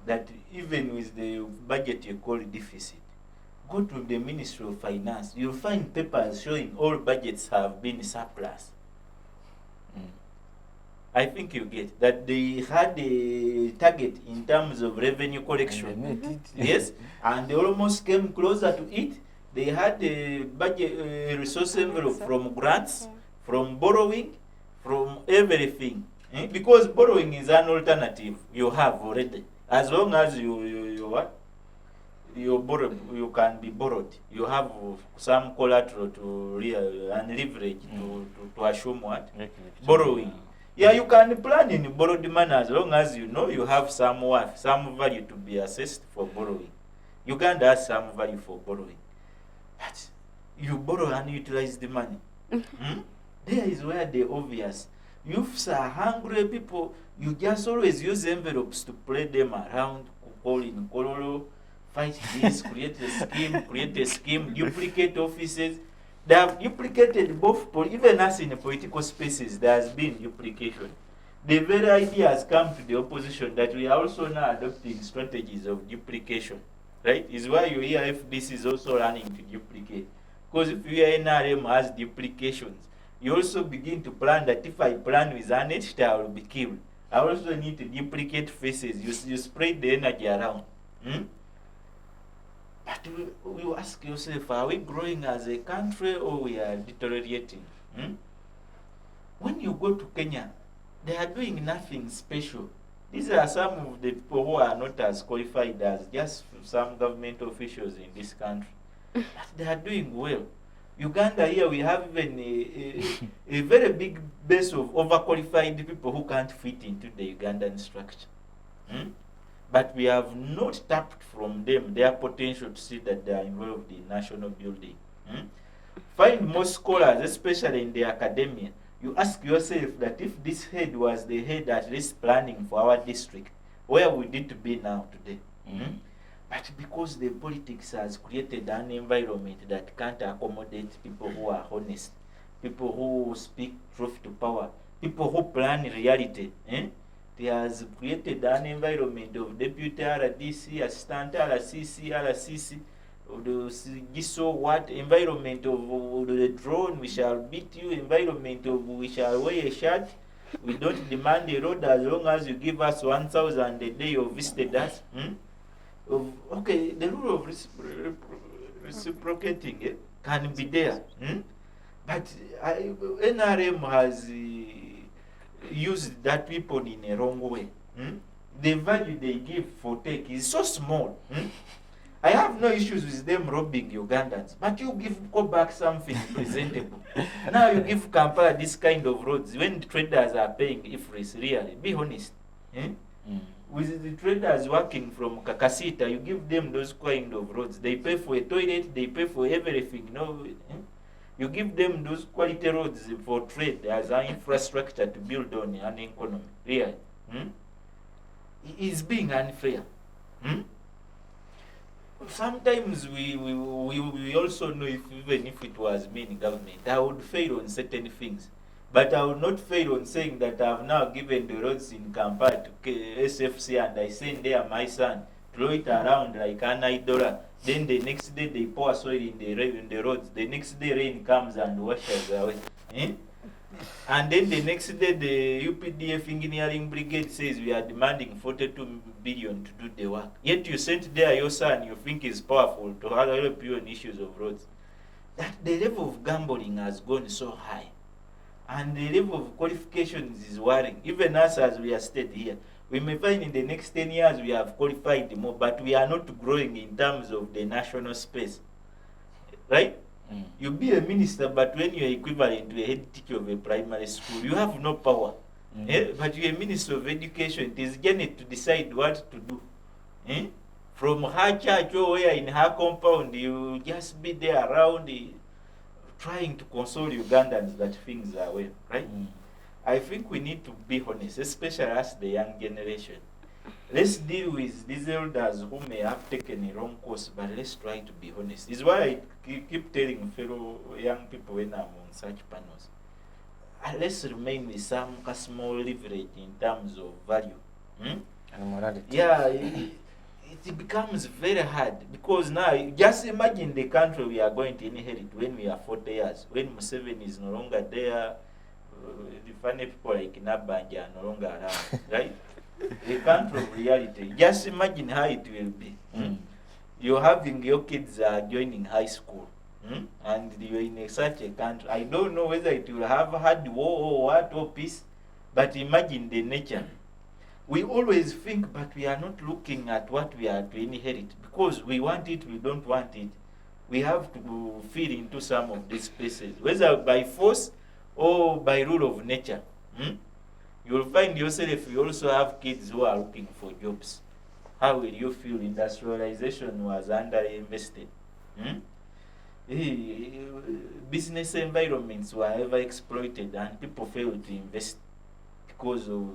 That even with the budget you call deficit, go to the Ministry of Finance, you'll find papers showing all budgets have been surplus. I think you get that they had a target in terms of revenue collection. Yes, and they almost came closer to it. They had a budget resource envelope from grants, from borrowing, from everything. Because borrowing is an alternative you have already. As long as you borrow, you can be borrowed. You have some collateral to and leverage to assume what? Borrowing. Yeah, you can plan in borrowed money as long as you know you have some worth, some value to be assessed for borrowing. Uganda has some value for borrowing. But you borrow and utilize the money. There is where the obvious. Youths are hungry people. You just always use envelopes to play them around, call in Kololo, fight this, create a scheme, duplicate offices. They have duplicated both, even us in the political spaces, there has been duplication. The very idea has come to the opposition that we are also now adopting strategies of duplication, right? Is why you hear FDC is also running to duplicate. Because if your NRM has duplications, you also begin to plan that if I plan with an editor, I will be killed. I also need to duplicate faces. You spread the energy around. But you ask yourself, are we growing as a country or we are deteriorating? When you go to Kenya, they are doing nothing special. These are some of the people who are not as qualified as just some government officials in this country. But they are doing well. Uganda here, we have even a very big base of overqualified people who can't fit into the Ugandan structure. But we have not tapped from them their potential to see that they are involved in national building. Find more scholars, especially in the academia. You ask yourself that if this head was the head at least planning for our district, where would it be now today? But because the politics has created an environment that can't accommodate people who are honest, people who speak truth to power, people who plan reality, it has created an environment of deputy RDC, assistant RCC, RCC, the GISO, what environment of the drone, we shall beat you, environment of we shall wear a shirt, we don't demand a road as long as you give us 1,000 a day of visited us. Okay, the rule of reciprocating can be there. But NRM has used that people in a wrong way. The value they give for take is so small. I have no issues with them robbing Ugandans, but you go back something presentable. Now you give Kampala this kind of roads when the traders are paying IFRIS, really, be honest. With the traders working from Kakasita, you give them those kind of roads. They pay for a toilet, they pay for everything. You give them those quality roads for trade as an infrastructure to build on an economy. Really. It's being unfair. Sometimes we also know even if it was me in government, I would fail on certain things. But I will not fail on saying that I have now given the roads in Kampala to SFC and I send there my son, throw it around like an $9. Then the next day they pour soil in the roads. The next day rain comes and washes away. And then the next day the UPDF engineering brigade says we are demanding 42 billion to do the work. Yet you sent there your son you think is powerful to help you on issues of roads. That the level of gambling has gone so high. And the level of qualifications is worrying. Even us as we are stayed here, we may find in the next 10 years we have qualified more, but we are not growing in terms of the national space. Right? You be a minister, but when you are equivalent to a head teacher of a primary school, you have no power. But you are a minister of education. It is Janet to decide what to do. From her church or where in her compound, you just be there around trying to console Ugandans that things are well, right? I think we need to be honest, especially as the young generation. Let's deal with these elders who may have taken a wrong course, but let's try to be honest. It's why I keep telling fellow young people when I'm on such panels, let's remain with some small leverage in terms of value. And morality. Yeah, it becomes very hard because now, just imagine the country we are going to inherit when we are 40 years, when Museveni is no longer there, the funny people like Nabanja are no longer around, right? The country of reality. Just imagine how it will be. You're having your kids joining high school, and you're in such a country. I don't know whether it will have had war or what or peace, but imagine the nature. We always think, but we are not looking at what we are to inherit because we want it, we don't want it. We have to fit into some of these places, whether by force or by rule of nature. You will find yourself, you also have kids who are looking for jobs. How will you feel industrialization was underinvested? Business environments were ever exploited and people failed to invest. because of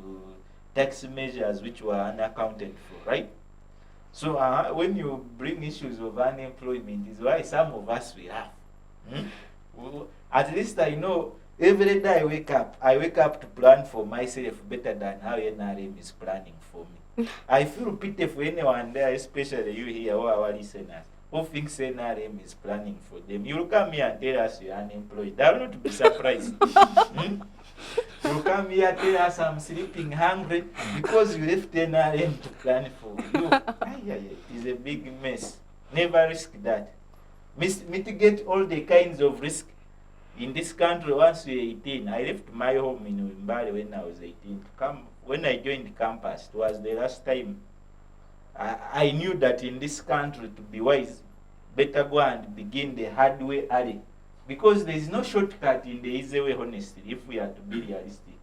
tax measures which were unaccounted for, right? So when you bring issues of unemployment, is why some of us we have. At least I know every day I wake up to plan for myself better than how NRM is planning for me. I feel pity for anyone there, especially you here or our listeners, who thinks NRM is planning for them. You'll come here and tell us you're unemployed. I will not be surprised. You'll come here and tell us I'm sleeping hungry because you left NRM to plan for you. It is a big mess. Never risk that. Mitigate all the kinds of risk. In this country, once you're 18, I left my home in Mbale when I was 18 to come. When I joined campus, it was the last time I knew that in this country, to be wise, better go and begin the hard way early. Because there is no shortcut in the easy way, honestly, if we are to be realistic.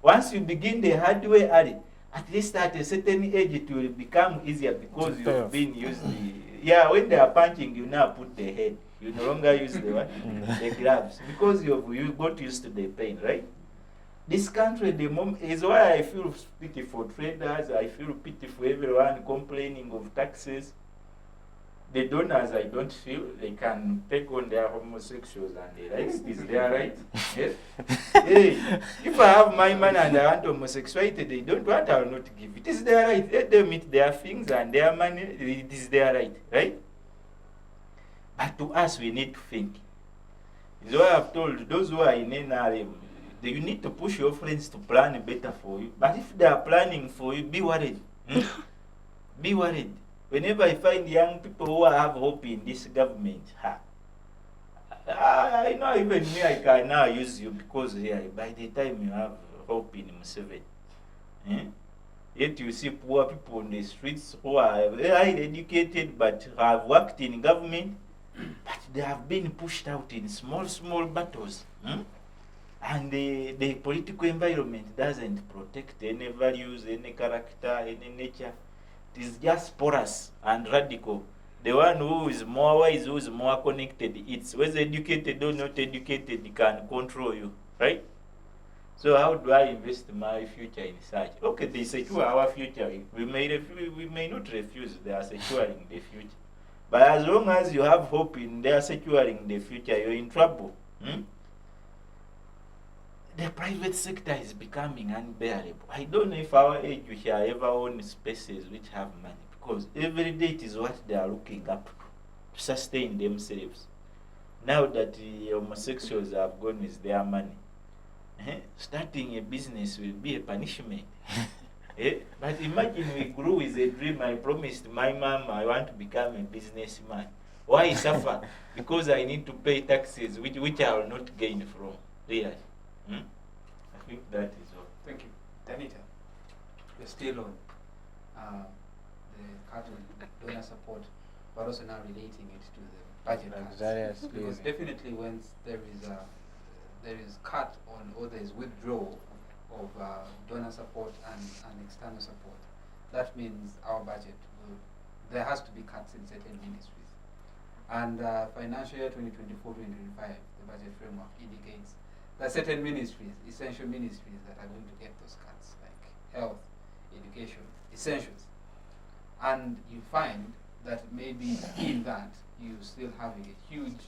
Once you begin the hard way early, at least at a certain age, it will become easier because you've been used to. When they are punching, you now put the head. You no longer use the what? The gloves. Because you got used to the pain, right? This country, the moment is why I feel pity for traders, I feel pity for everyone complaining of taxes. The donors, I don't feel they can take on their homosexuals and the rights. Is their right? Yes? Hey, if I have my money and I want homosexuality, they don't want, I will not give. It is their right. Let them eat their things and their money. It is their right, right? But to us, we need to think. Is what I've told those who are in NRM. You need to push your friends to plan better for you. But if they are planning for you, be worried. Be worried. Whenever I find young people who have hope in this government, I know even me, I can now use you because by the time you have hope in Museveni. Yet you see poor people on the streets who are highly educated but have worked in government, but they have been pushed out in small battles. And the political environment doesn't protect any values, any character, any nature. It is just porous and radical. The one who is more wise, who is more connected, it's whether educated or not educated, can control you, right? So how do I invest my future in such? Okay, they secure our future. We may not refuse. They are securing the future. But as long as you have hope in their securing the future, you're in trouble. The private sector is becoming unbearable. I don't know if our age we shall ever own spaces which have money, because every day it is what they are looking up to sustain themselves. Now that the homosexuals have gone with their money, starting a business will be a punishment. But imagine we grew with a dream. I promised my mom I want to become a businessman. Why suffer? Because I need to pay taxes which I will not gain from. Really. I think that is all. Thank you. Danita, we're still on the cut on donor support, but also now relating it to the budget cuts. Because definitely when there is cut on, or there is withdrawal of donor support and external support, that means our budget there has to be cuts in certain ministries. And financial year 2024-2025, the budget framework indicates there are certain ministries, essential ministries, that are going to get those cuts, like health, education, essentials. And you find that maybe in that you still having a huge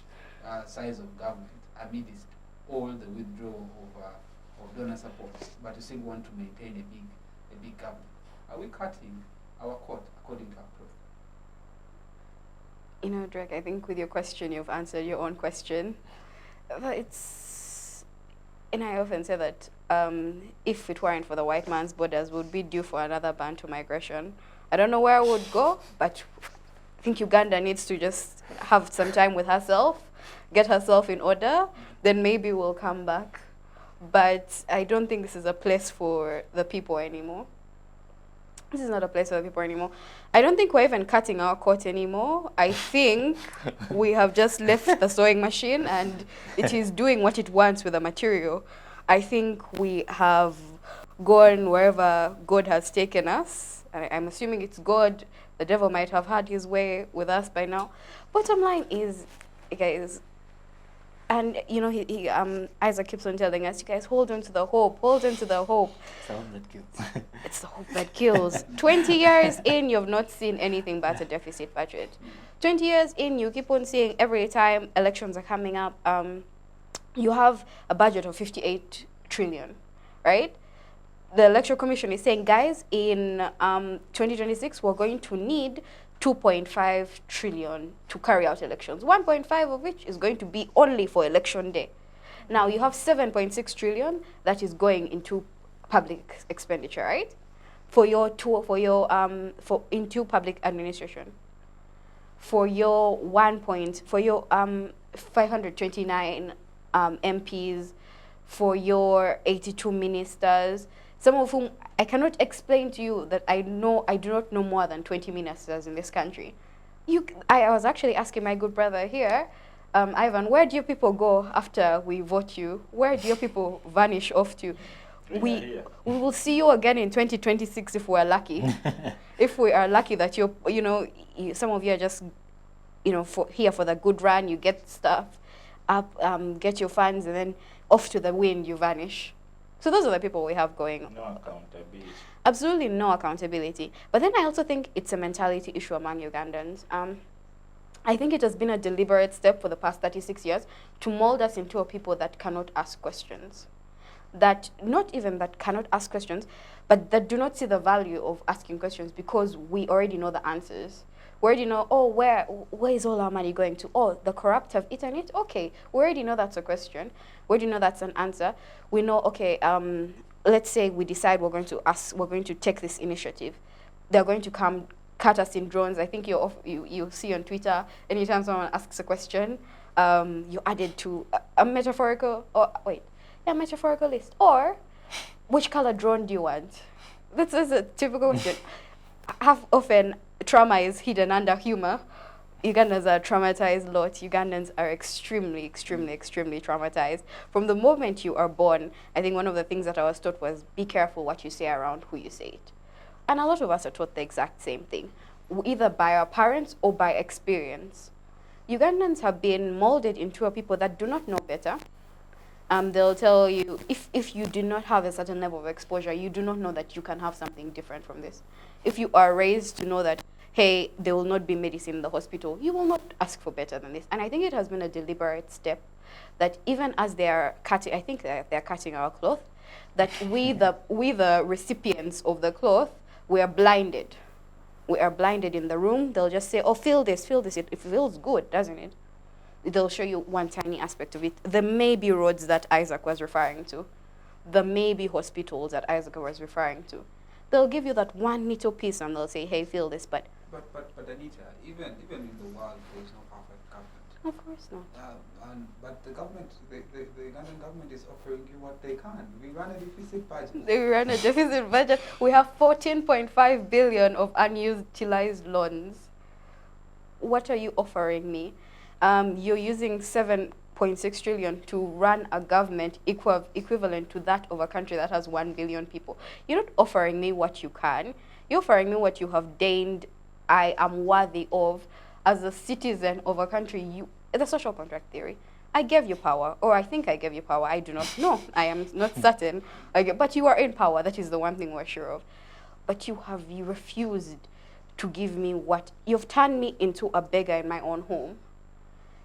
size of government amidst all the withdrawal of donor support, but you still want to maintain a big government. Are we cutting our court according to our program? Drake, I think with your question, you've answered your own question. But and I often say that if it weren't for the white man's borders, we would be due for another Bantu migration. I don't know where I would go, but I think Uganda needs to just have some time with herself, get herself in order, then maybe we'll come back. But I don't think this is a place for the people anymore. This is not a place for the people anymore. I don't think we're even cutting our coat anymore. I think we have just left the sewing machine and it is doing what it wants with the material. I think we have gone wherever God has taken us. I'm assuming it's God. The devil might have had his way with us by now. Bottom line is, guys, And you know, Isaac keeps on telling us, you guys hold on to the hope, hold on to the hope. It's the hope that kills. It's the hope that kills. 20 years in, you've not seen anything but a deficit budget. 20 years in, you keep on seeing every time elections are coming up, you have a budget of 58 trillion, right? The Electoral Commission is saying, guys, in 2026, we're going to need 2.5 trillion to carry out elections, 1.5 of which is going to be only for election day. Now, you have 7.6 trillion that is going into public expenditure, right? Into public administration. For your 529 MPs, for your 82 ministers, some of whom I cannot explain to you that I do not know more than 20 ministers in this country. I was actually asking my good brother here, Ivan, where do your people go after we vote you? Where do your people vanish off to? We will see you again in 2026 if we're lucky. If we are lucky that some of you are just, here for the good run, you get stuff up, get your funds, and then off to the wind, you vanish. So those are the people we have going. No accountability. Absolutely no accountability. But then I also think it's a mentality issue among Ugandans. I think it has been a deliberate step for the past 36 years to mold us into a people that cannot ask questions. That not even that cannot ask questions, but that do not see the value of asking questions because we already know the answers. We already know, where is all our money going to? Oh, the corrupt have eaten it? Okay, we already know that's a question. We already know that's an answer. We know, okay, let's say we decide we're going to take this initiative. They're going to come cut us in drones. I think you see on Twitter, anytime someone asks a question, you add it to a metaphorical list. Or, which color drone do you want? This is a typical question. Half often, trauma is hidden under humor. Ugandans are a traumatized lot. Ugandans are extremely, extremely, extremely traumatized. From the moment you are born, I think one of the things that I was taught was be careful what you say around who you say it. And a lot of us are taught the exact same thing, either by our parents or by experience. Ugandans have been molded into a people that do not know better. They'll tell you, if you do not have a certain level of exposure, you do not know that you can have something different from this. If you are raised to know that, hey, there will not be medicine in the hospital, you will not ask for better than this. And I think it has been a deliberate step that even as they are cutting, I think they're cutting our cloth, that we the recipients of the cloth, we are blinded. We are blinded in the room. They'll just say, oh, feel this. It feels good, doesn't it? They'll show you one tiny aspect of it. There may be roads that Isaac was referring to. There may be hospitals that Isaac was referring to. They'll give you that one little piece and they'll say, hey, feel this, but Anita, even in the world, there is no perfect government. Of course not. But the government, the Ugandan government is offering you what they can. We run a deficit budget. They run a deficit budget. We have 14.5 billion of unutilized loans. What are you offering me? You're using 7.6 trillion to run a government equivalent to that of a country that has 1 billion people. You're not offering me what you can. You're offering me what you have deigned I am worthy of as a citizen of a country. The social contract theory. I gave you power, or I think I gave you power. I do not know. I am not certain. But you are in power. That is the one thing we're sure of. But you refused to give me what you've turned me into a beggar in my own home.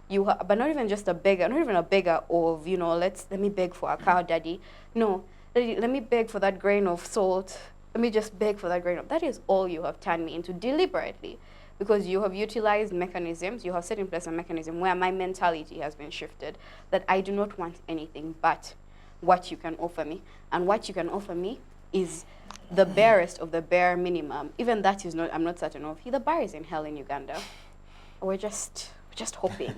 But not even just a beggar, not even a beggar of, let me beg for a cow, daddy. No, let me beg for that grain of salt. Let me just beg for that grain of, that is all you have turned me into deliberately. Because you have utilized mechanisms, you have set in place a mechanism where my mentality has been shifted, that I do not want anything but what you can offer me. And what you can offer me is the barest of the bare minimum. Even that is not, I'm not certain of. The bar is in hell in Uganda. We're just hoping.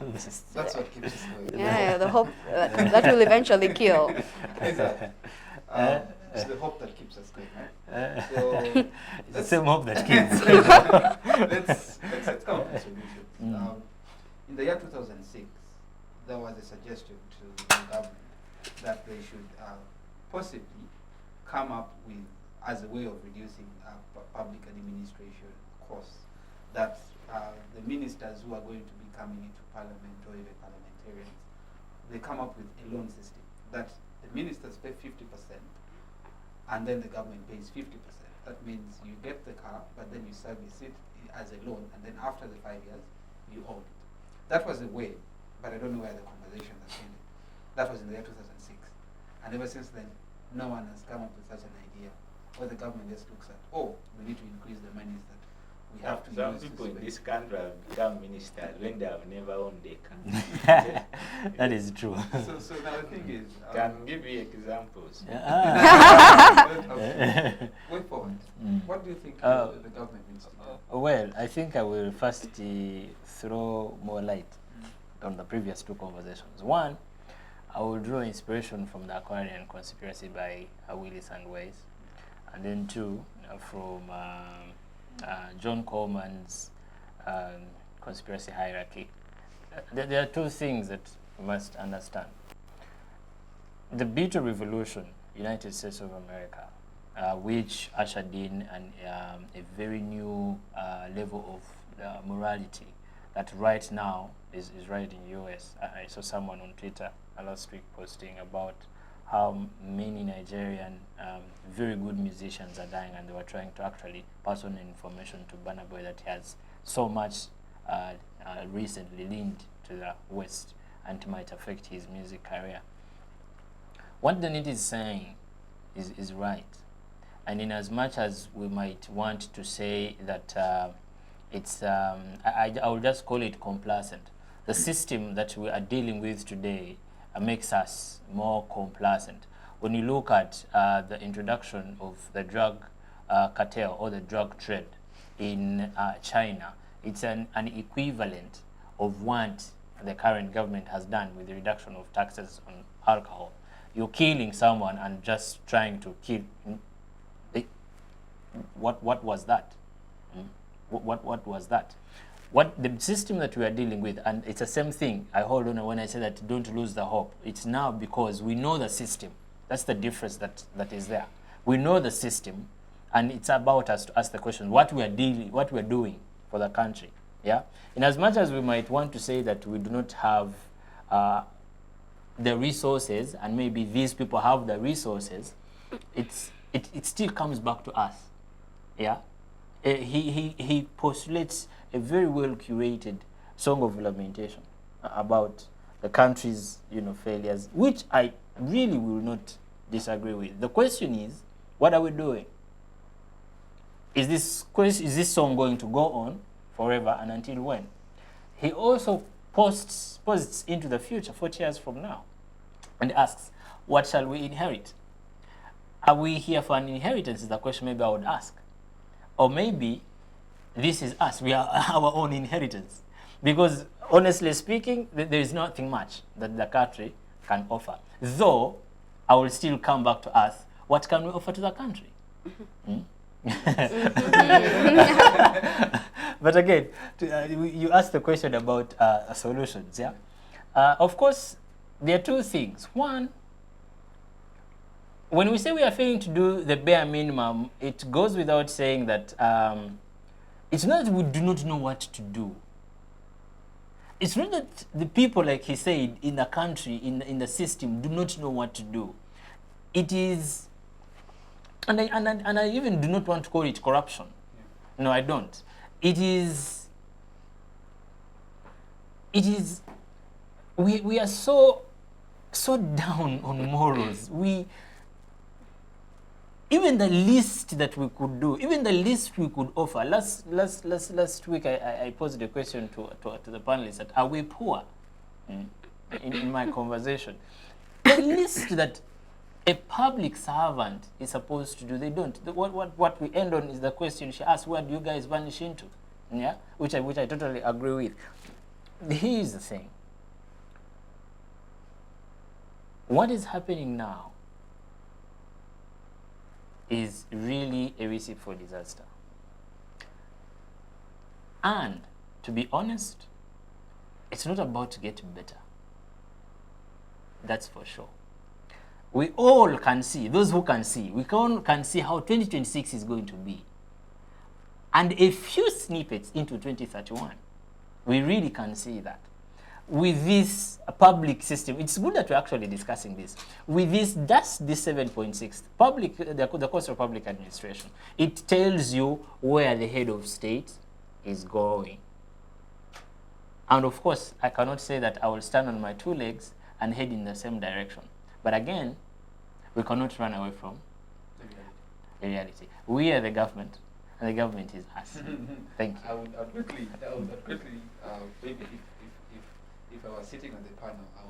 That's what keeps us going. Yeah, the hope that will eventually kill. Exactly. It's the hope that keeps us going. So it's the same hope that kills. let's come to solutions. In the year 2006, there was a suggestion to the government that they should possibly come up with, as a way of reducing public administration costs, that the ministers who are going to be coming into parliament or even parliamentarians they come up with a loan system that the ministers pay 50% and then the government pays 50%. That means you get the car, but then you service it as a loan, and then after the 5 years, you own it. That was the way, but I don't know where the conversation has ended. That was in the year 2006. And ever since then, no one has come up with such an idea, where the government just looks at, oh, we need to increase the monies that we have to Some use people to in this country have become ministers when they have never owned a car. That is true. So now the thing is, Can give you examples. way forward. What do you think the government needs to do? Well, I think I will first throw more light on the previous two conversations. One, I will draw inspiration from the Aquarian Conspiracy by Willis and Weiss, and then two, from John Coleman's conspiracy hierarchy. There are two things that we must understand. The Beauty Revolution, United States of America, which ushered in a very new level of morality that right now is right in US. I saw someone on Twitter last week posting about how many Nigerian very good musicians are dying, and they were trying to actually pass on information to Burna Boy that he has so much recently leaned to the West and it might affect his music career. What Danita is saying is right. And in as much as we might want to say that it's, I will just call it complacent. The system that we are dealing with today makes us more complacent. When you look at the introduction of the drug cartel or the drug trade in China, it's an equivalent of what the current government has done with the reduction of taxes on alcohol. You're killing someone and just trying to kill. What was that? What was that? What the system that we are dealing with, and it's the same thing. I hold on when I say that don't lose the hope. It's now because we know the system. That's the difference that is there. We know the system, and it's about us to ask the question: what we are doing for the country. Yeah. In as much as we might want to say that we do not have the resources, and maybe these people have the resources, it still comes back to us. Yeah. He postulates a very well curated song of lamentation about the country's failures, which I really will not disagree with. The question is, what are we doing? Is this song going to go on forever, and until when? He also posts into the future, 40 years from now, and asks, what shall we inherit? Are we here for an inheritance is the question maybe I would ask. Or maybe this is us, we are our own inheritance. Because honestly speaking, there is nothing much that the country can offer. Though, I will still come back to us, what can we offer to the country? But again, you asked the question about solutions, yeah? Of course, there are two things. One, when we say we are failing to do the bare minimum, it goes without saying that it's not that we do not know what to do. It's not that the people, like he said, in the country, in the system, do not know what to do. It is, and I even do not want to call it corruption. Yeah. No, I don't. It is, we are so down on morals. Even the least that we could do, even the least we could offer. Last week, I posed a question to the panelists that are we poor? In my conversation, the least that a public servant is supposed to do, they don't. What we end on is the question she asked: where do you guys vanish into? Yeah, which I totally agree with. Here's the thing: what is happening now is really a recipe for disaster. And to be honest, it's not about to get better. That's for sure. We all can see, those who can see, we can see how 2026 is going to be. And a few snippets into 2031, we really can see that. with this public system, it's good that we're actually discussing this. With this 7.6, the cost of public administration, it tells you where the head of state is going. And of course, I cannot say that I will stand on my 2 legs and head in the same direction. But again, we cannot run away from the reality. We are the government, and the government is us. Thank you. I would quickly, maybe if I was sitting on the panel, I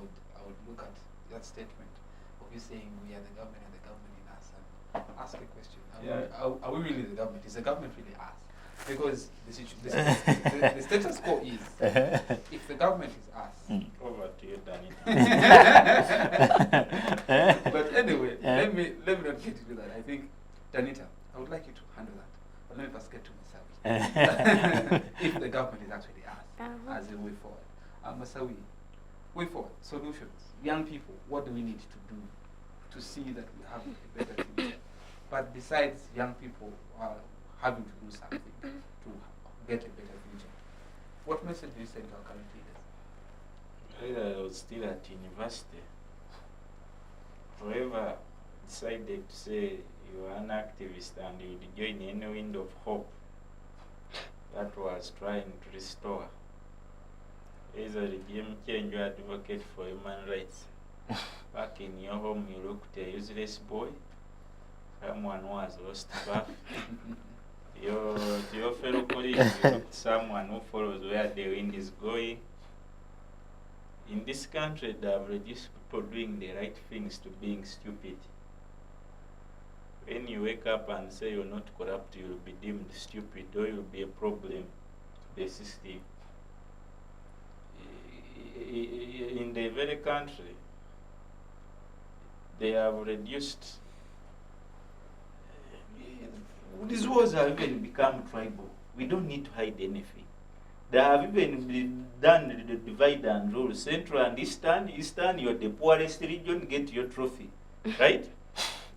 would look at that statement of you saying we are the government and the government in us, and ask a question. Are we really the government? Is the government really us? Because the status quo is, if the government is us. Over to you, Danita. But anyway, let me not get into that. I think, Danita, I would like you to handle that. But let me first get to myself. If the government is actually us, as a way forward. Masawi, way forward, solutions. Young people, what do we need to do to see that we have a better future? But besides young people having to do something to get a better future, what message do you send to our current leaders? I was still at university. Whoever decided to say you are an activist and you would join any wind of hope that was trying to restore. Is a regime change, you advocate for human rights. Back in your home, you looked a useless boy. Someone who has lost birth. Your fellow colleagues, you looked someone who follows where the wind is going. In this country, they have reduced people doing the right things to being stupid. When you wake up and say you're not corrupt, you'll be deemed stupid, or you'll be a problem to the system. In the very country, they have reduced. These wars have even become tribal. We don't need to hide anything. They have even done the divide and rule. Central and Eastern, you're the poorest region, get your trophy, right?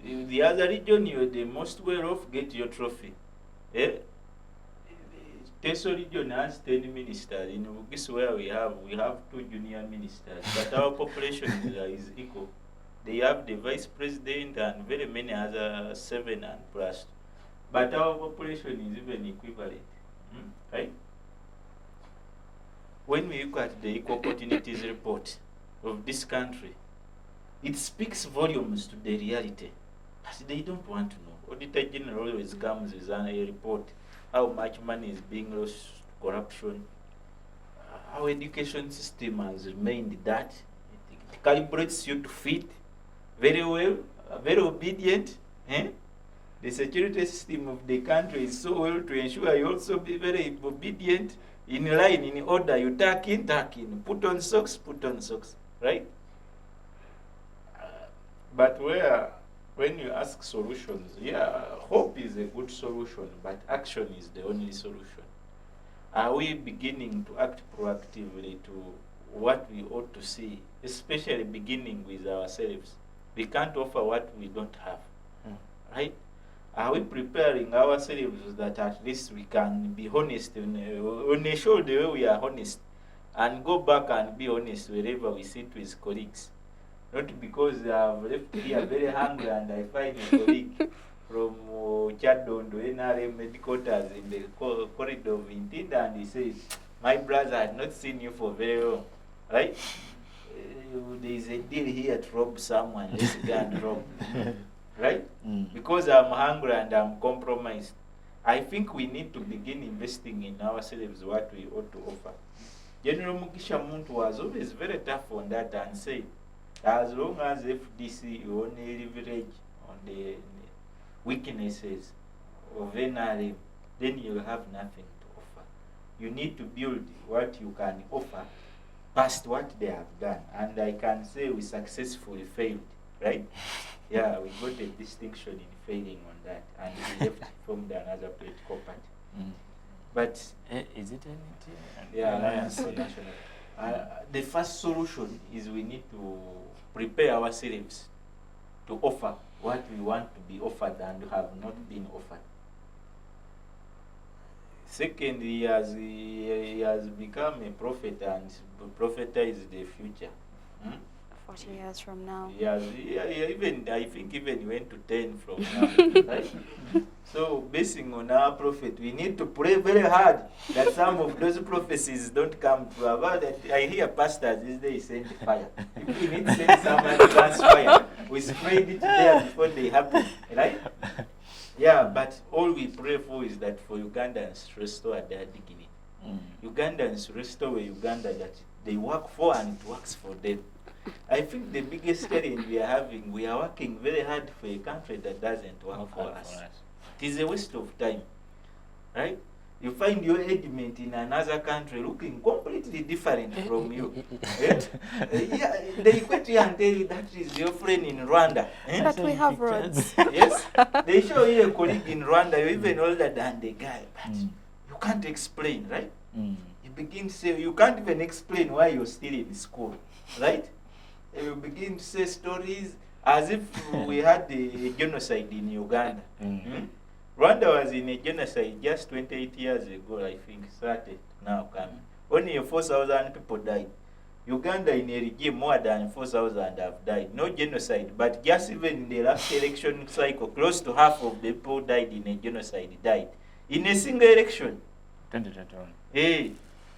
The other region, you're the most well off, get your trophy. Teso region has 10 ministers. In Bugis where we have 2 junior ministers, but our population is equal. They have the vice president and very many other 7 and plus. But our population is even equivalent, right? When we look at the Equal Opportunities Report of this country, it speaks volumes to the reality. But they don't want to know. Auditor General always comes with a report. How much money is being lost to corruption. Our education system has remained that. It calibrates you to fit very well, very obedient. The security system of the country is so well to ensure you also be very obedient, in line, in order. You tuck in, put on socks, right? But when you ask solutions, hope is a good solution, but action is the only solution. Are we beginning to act proactively to what we ought to see, especially beginning with ourselves? We can't offer what we don't have, right? Are we preparing ourselves that at least we can be honest on a show the way we are honest, and go back and be honest wherever we sit with colleagues? Not because I have left here very hungry and I find a colleague from Chadon to NRM headquarters in the corridor of Intinda, and he says, my brother, I had not seen you for very long, right? There is a deal here to rob someone, let's go and rob, right? Because I'm hungry and I'm compromised. I think we need to begin investing in ourselves what we ought to offer. General Mugisha Muntu was always very tough on that and said, as long as FDC you only leverage on the weaknesses of NRM, then you'll have nothing to offer. You need to build what you can offer past what they have done. And I can say we successfully failed, right? Yeah, we got a distinction in failing on that, and we left formed another political party. But is it anything? Yeah, Alliance for National. The first solution is we need to prepare ourselves to offer what we want to be offered and have not been offered. Second, he has become a prophet and prophesies the future. 40 years from now. Even I think even went to 10 from now. Right? So basing on our prophet, we need to pray very hard that some of those prophecies don't come true. About that, I hear pastors these days send fire. If we need to send someone to dance fire, we spread it there before they happen. Right? Yeah, but all we pray for is that for Ugandans to restore their dignity. Ugandans restore Uganda that they work for and it works for them. I think the biggest challenge we are having, we are working very hard for a country that doesn't work for us. It is a waste of time, right? You find your regiment in another country looking completely different from you. Yeah, they equate you and tell you that is your friend in Rwanda. But we have roads. Yes, they show you a colleague in Rwanda, you're even older than the guy, but you can't explain, right? You begin to say, you can't even explain why you're still in school, right? You begin to say stories as if we had a genocide in Uganda. Rwanda was in a genocide just 28 years ago, I think, started now coming. Only 4,000 people died. Uganda in a regime, more than 4,000 have died. No genocide, but just even in the last election cycle, close to half of the people died in a genocide, died. In a single election. 2021. Hey.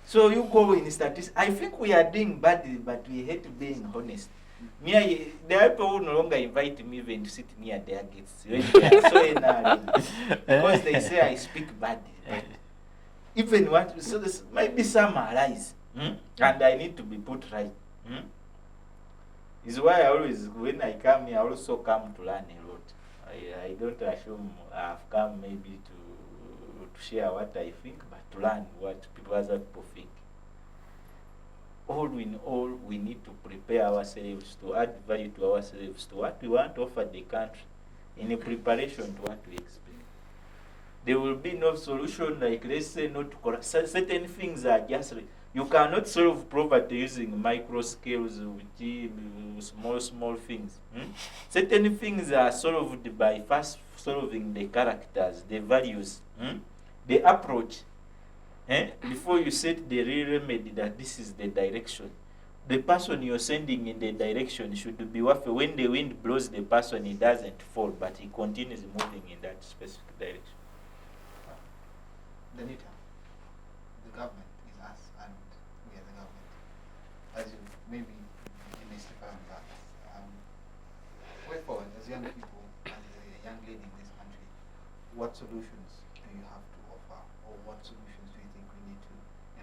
So you go in statistics. I think we are doing badly, but we hate being honest. There are people who no longer invite me even to sit near their gates when they are so NRM, because they say I speak badly. But even what, so this might be some lies, and I need to be put right. Is why I always, when I come here, I also come to learn a lot. I don't assume I've come maybe to share what I think, but to learn what other people think. All in all, we need to prepare ourselves to add value to ourselves, to what we want to offer the country, in a preparation to what we expect. There will be no solution like, let's say, not certain things are just, you cannot solve poverty using micro scales, small things. Certain things are solved by first solving the characters, the values, the approach. Before you set the real remedy that this is the direction. The person you're sending in the direction should be worth it. When the wind blows the person, he doesn't fall, but he continues moving in that specific direction. Danita, the government is us and we are the government. As you maybe demystify on that. Way forward, as young people, as a young lady in this country, what solutions do you have to offer, or what solutions do you think we need to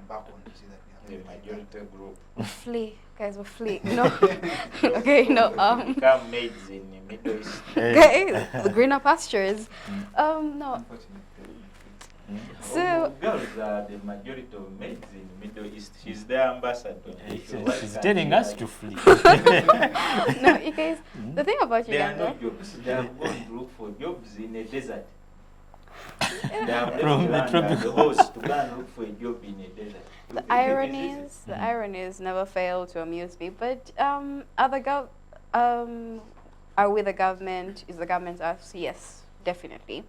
embark on to see that we have The majority group. Flee, guys, we flee. No. Okay, no. Become maids in the Middle East. Okay, the greener pastures. No. Unfortunately. So girls are the majority of maids in the Middle East. She's their ambassador. She's telling us to flee. no, you guys, the thing about There are Uganda, no jobs. They have gone to look for jobs in a desert. They have From left the land and the host to go and look for a job in a desert. the ironies never fail to amuse me. But are we the government? Is the government us? Yes, definitely.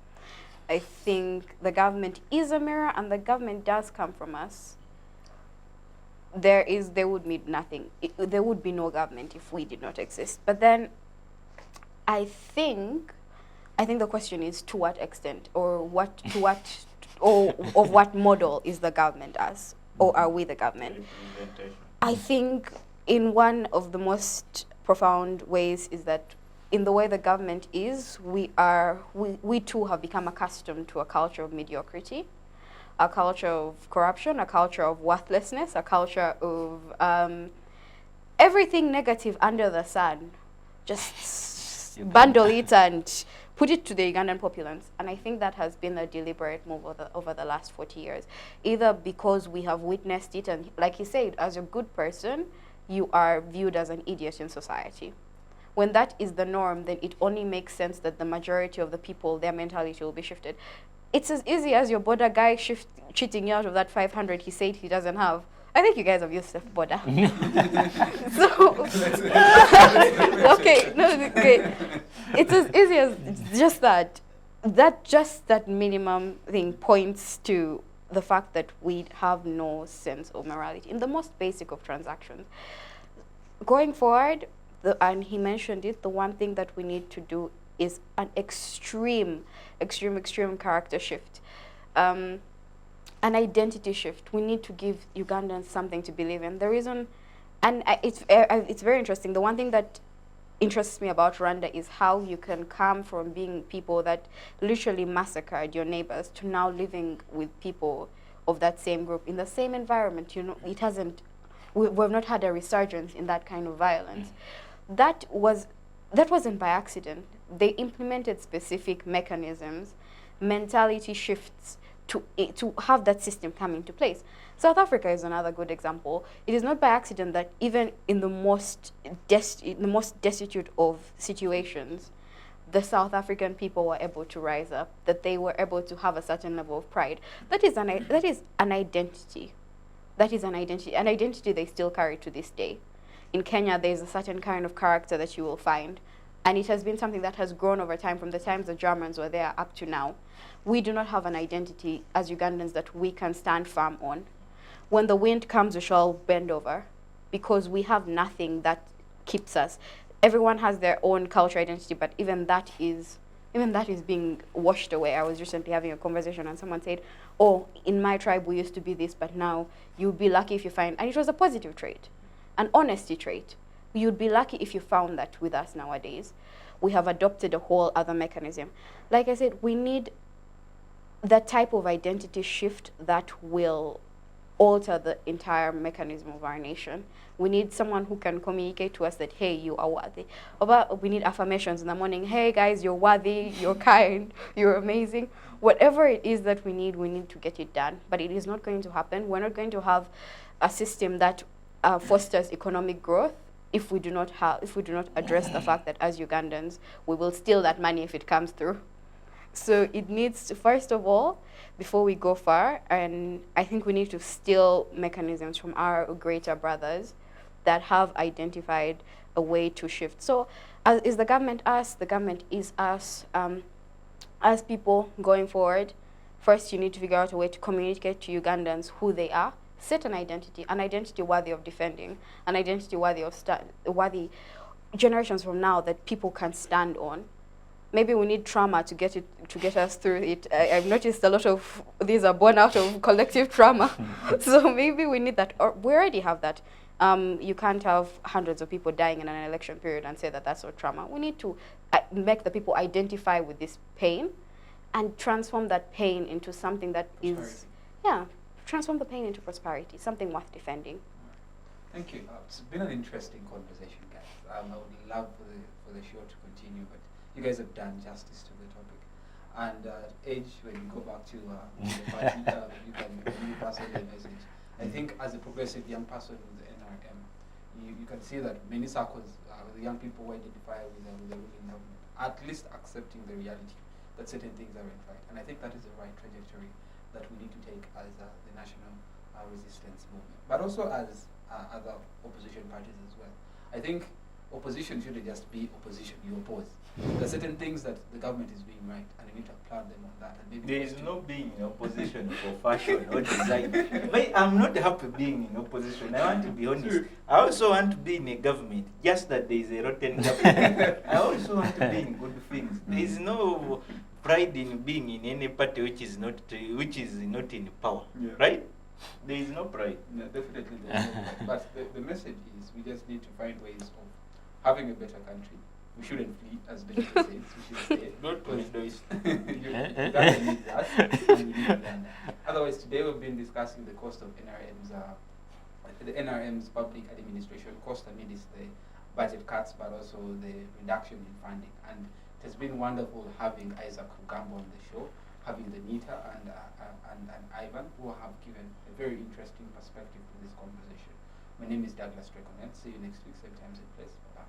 I think the government is a mirror, and the government does come from us. There would be nothing. There would be no government if we did not exist. But then, I think the question is to what extent, or of what model is the government as, or are we the government? I think in one of the most profound ways is that in the way the government is, we too have become accustomed to a culture of mediocrity, a culture of corruption, a culture of worthlessness, a culture of everything negative under the sun. Just bundle it and put it to the Ugandan populace. And I think that has been a deliberate move over the last 40 years, either because we have witnessed it, and like you said, as a good person, you are viewed as an idiot in society. When that is the norm, then it only makes sense that the majority of the people, their mentality will be shifted. It's as easy as your border guy cheating you out of that 500 he said he doesn't have. I think you guys have used self-border. So, okay, it's as easy as just that. That minimum thing points to the fact that we have no sense of morality in the most basic of transactions. Going forward, and he mentioned it, the one thing that we need to do is an extreme character shift, an identity shift. We need to give Ugandans something to believe in. The reason, and it's very interesting. The one thing that interests me about Rwanda is how you can come from being people that literally massacred your neighbors to now living with people of that same group in the same environment. You know, it hasn't. We've not had a resurgence in that kind of violence. That wasn't by accident. They implemented specific mechanisms, mentality shifts to have that system come into place. South Africa is another good example. It is not by accident that even in the most destitute of situations, the South African people were able to rise up, that they were able to have a certain level of pride. That is an identity. That is an identity they still carry to this day. In Kenya, there's a certain kind of character that you will find, and it has been something that has grown over time from the times the Germans were there up to now. We do not have an identity as Ugandans that we can stand firm on. When the wind comes, we shall bend over, because we have nothing that keeps us. Everyone has their own cultural identity, but even that is being washed away. I was recently having a conversation and someone said, oh, in my tribe we used to be this, but now you'd be lucky if you find, and it was a positive trait, an honesty trait. You'd be lucky if you found that with us nowadays. We have adopted a whole other mechanism. Like I said, we need that type of identity shift that will alter the entire mechanism of our nation. We need someone who can communicate to us that, hey, you are worthy. We need affirmations in the morning. Hey, guys, you're worthy, you're kind, you're amazing. Whatever it is that we need to get it done. But it is not going to happen. We're not going to have a system that fosters economic growth if we do not address the fact that as Ugandans, we will steal that money if it comes through. So it needs to, first of all, before we go far, and I think we need to steal mechanisms from our greater brothers that have identified a way to shift. So is the government us? The government is us. As people going forward, first you need to figure out a way to communicate to Ugandans who they are, set an identity worthy of defending, an identity worthy of worthy generations from now that people can stand on. Maybe we need trauma to get us through it. I've noticed a lot of these are born out of collective trauma. So maybe we need that, or we already have that. You can't have hundreds of people dying in an election period and say that that's not trauma. We need to make the people identify with this pain and transform that pain into something that is, transform the pain into prosperity, something worth defending. Thank you. It's been an interesting conversation, guys. I would love for the show to continue, but you guys have done justice to the topic. And Age, when you go back to the party, you can pass on the message. I think as a progressive young person with the NRM, you can see that many circles, the young people who identify with the ruling government, at least accepting the reality that certain things are in fact. And I think that is the right trajectory that we need to take as the national resistance movement, but also as other opposition parties as well. I think opposition shouldn't just be opposition, you oppose. There are certain things that the government is doing right, and you need to applaud them on that. And maybe there is no being in opposition for fashion or design. But I'm not happy being in opposition. I want to be honest. I also want to be in a government, just that there is a rotten government. I also want to be in good things. There is no pride in being in any party which is not in power, right? There is no pride. No, definitely there is no pride. But the message is we just need to find ways of having a better country. We shouldn't flee, as Benjamin says. We should stay. Not Uganda needs us, and we need Uganda. Otherwise, today we've been discussing the cost of NRM's public administration cost amidst the budget cuts, but also the reduction in funding. And it has been wonderful having Isaac Rugambwa on the show, having Danita and Ivan, who have given a very interesting perspective to this conversation. My name is Douglas Drake. See you next week, same time, same place. Bye-bye.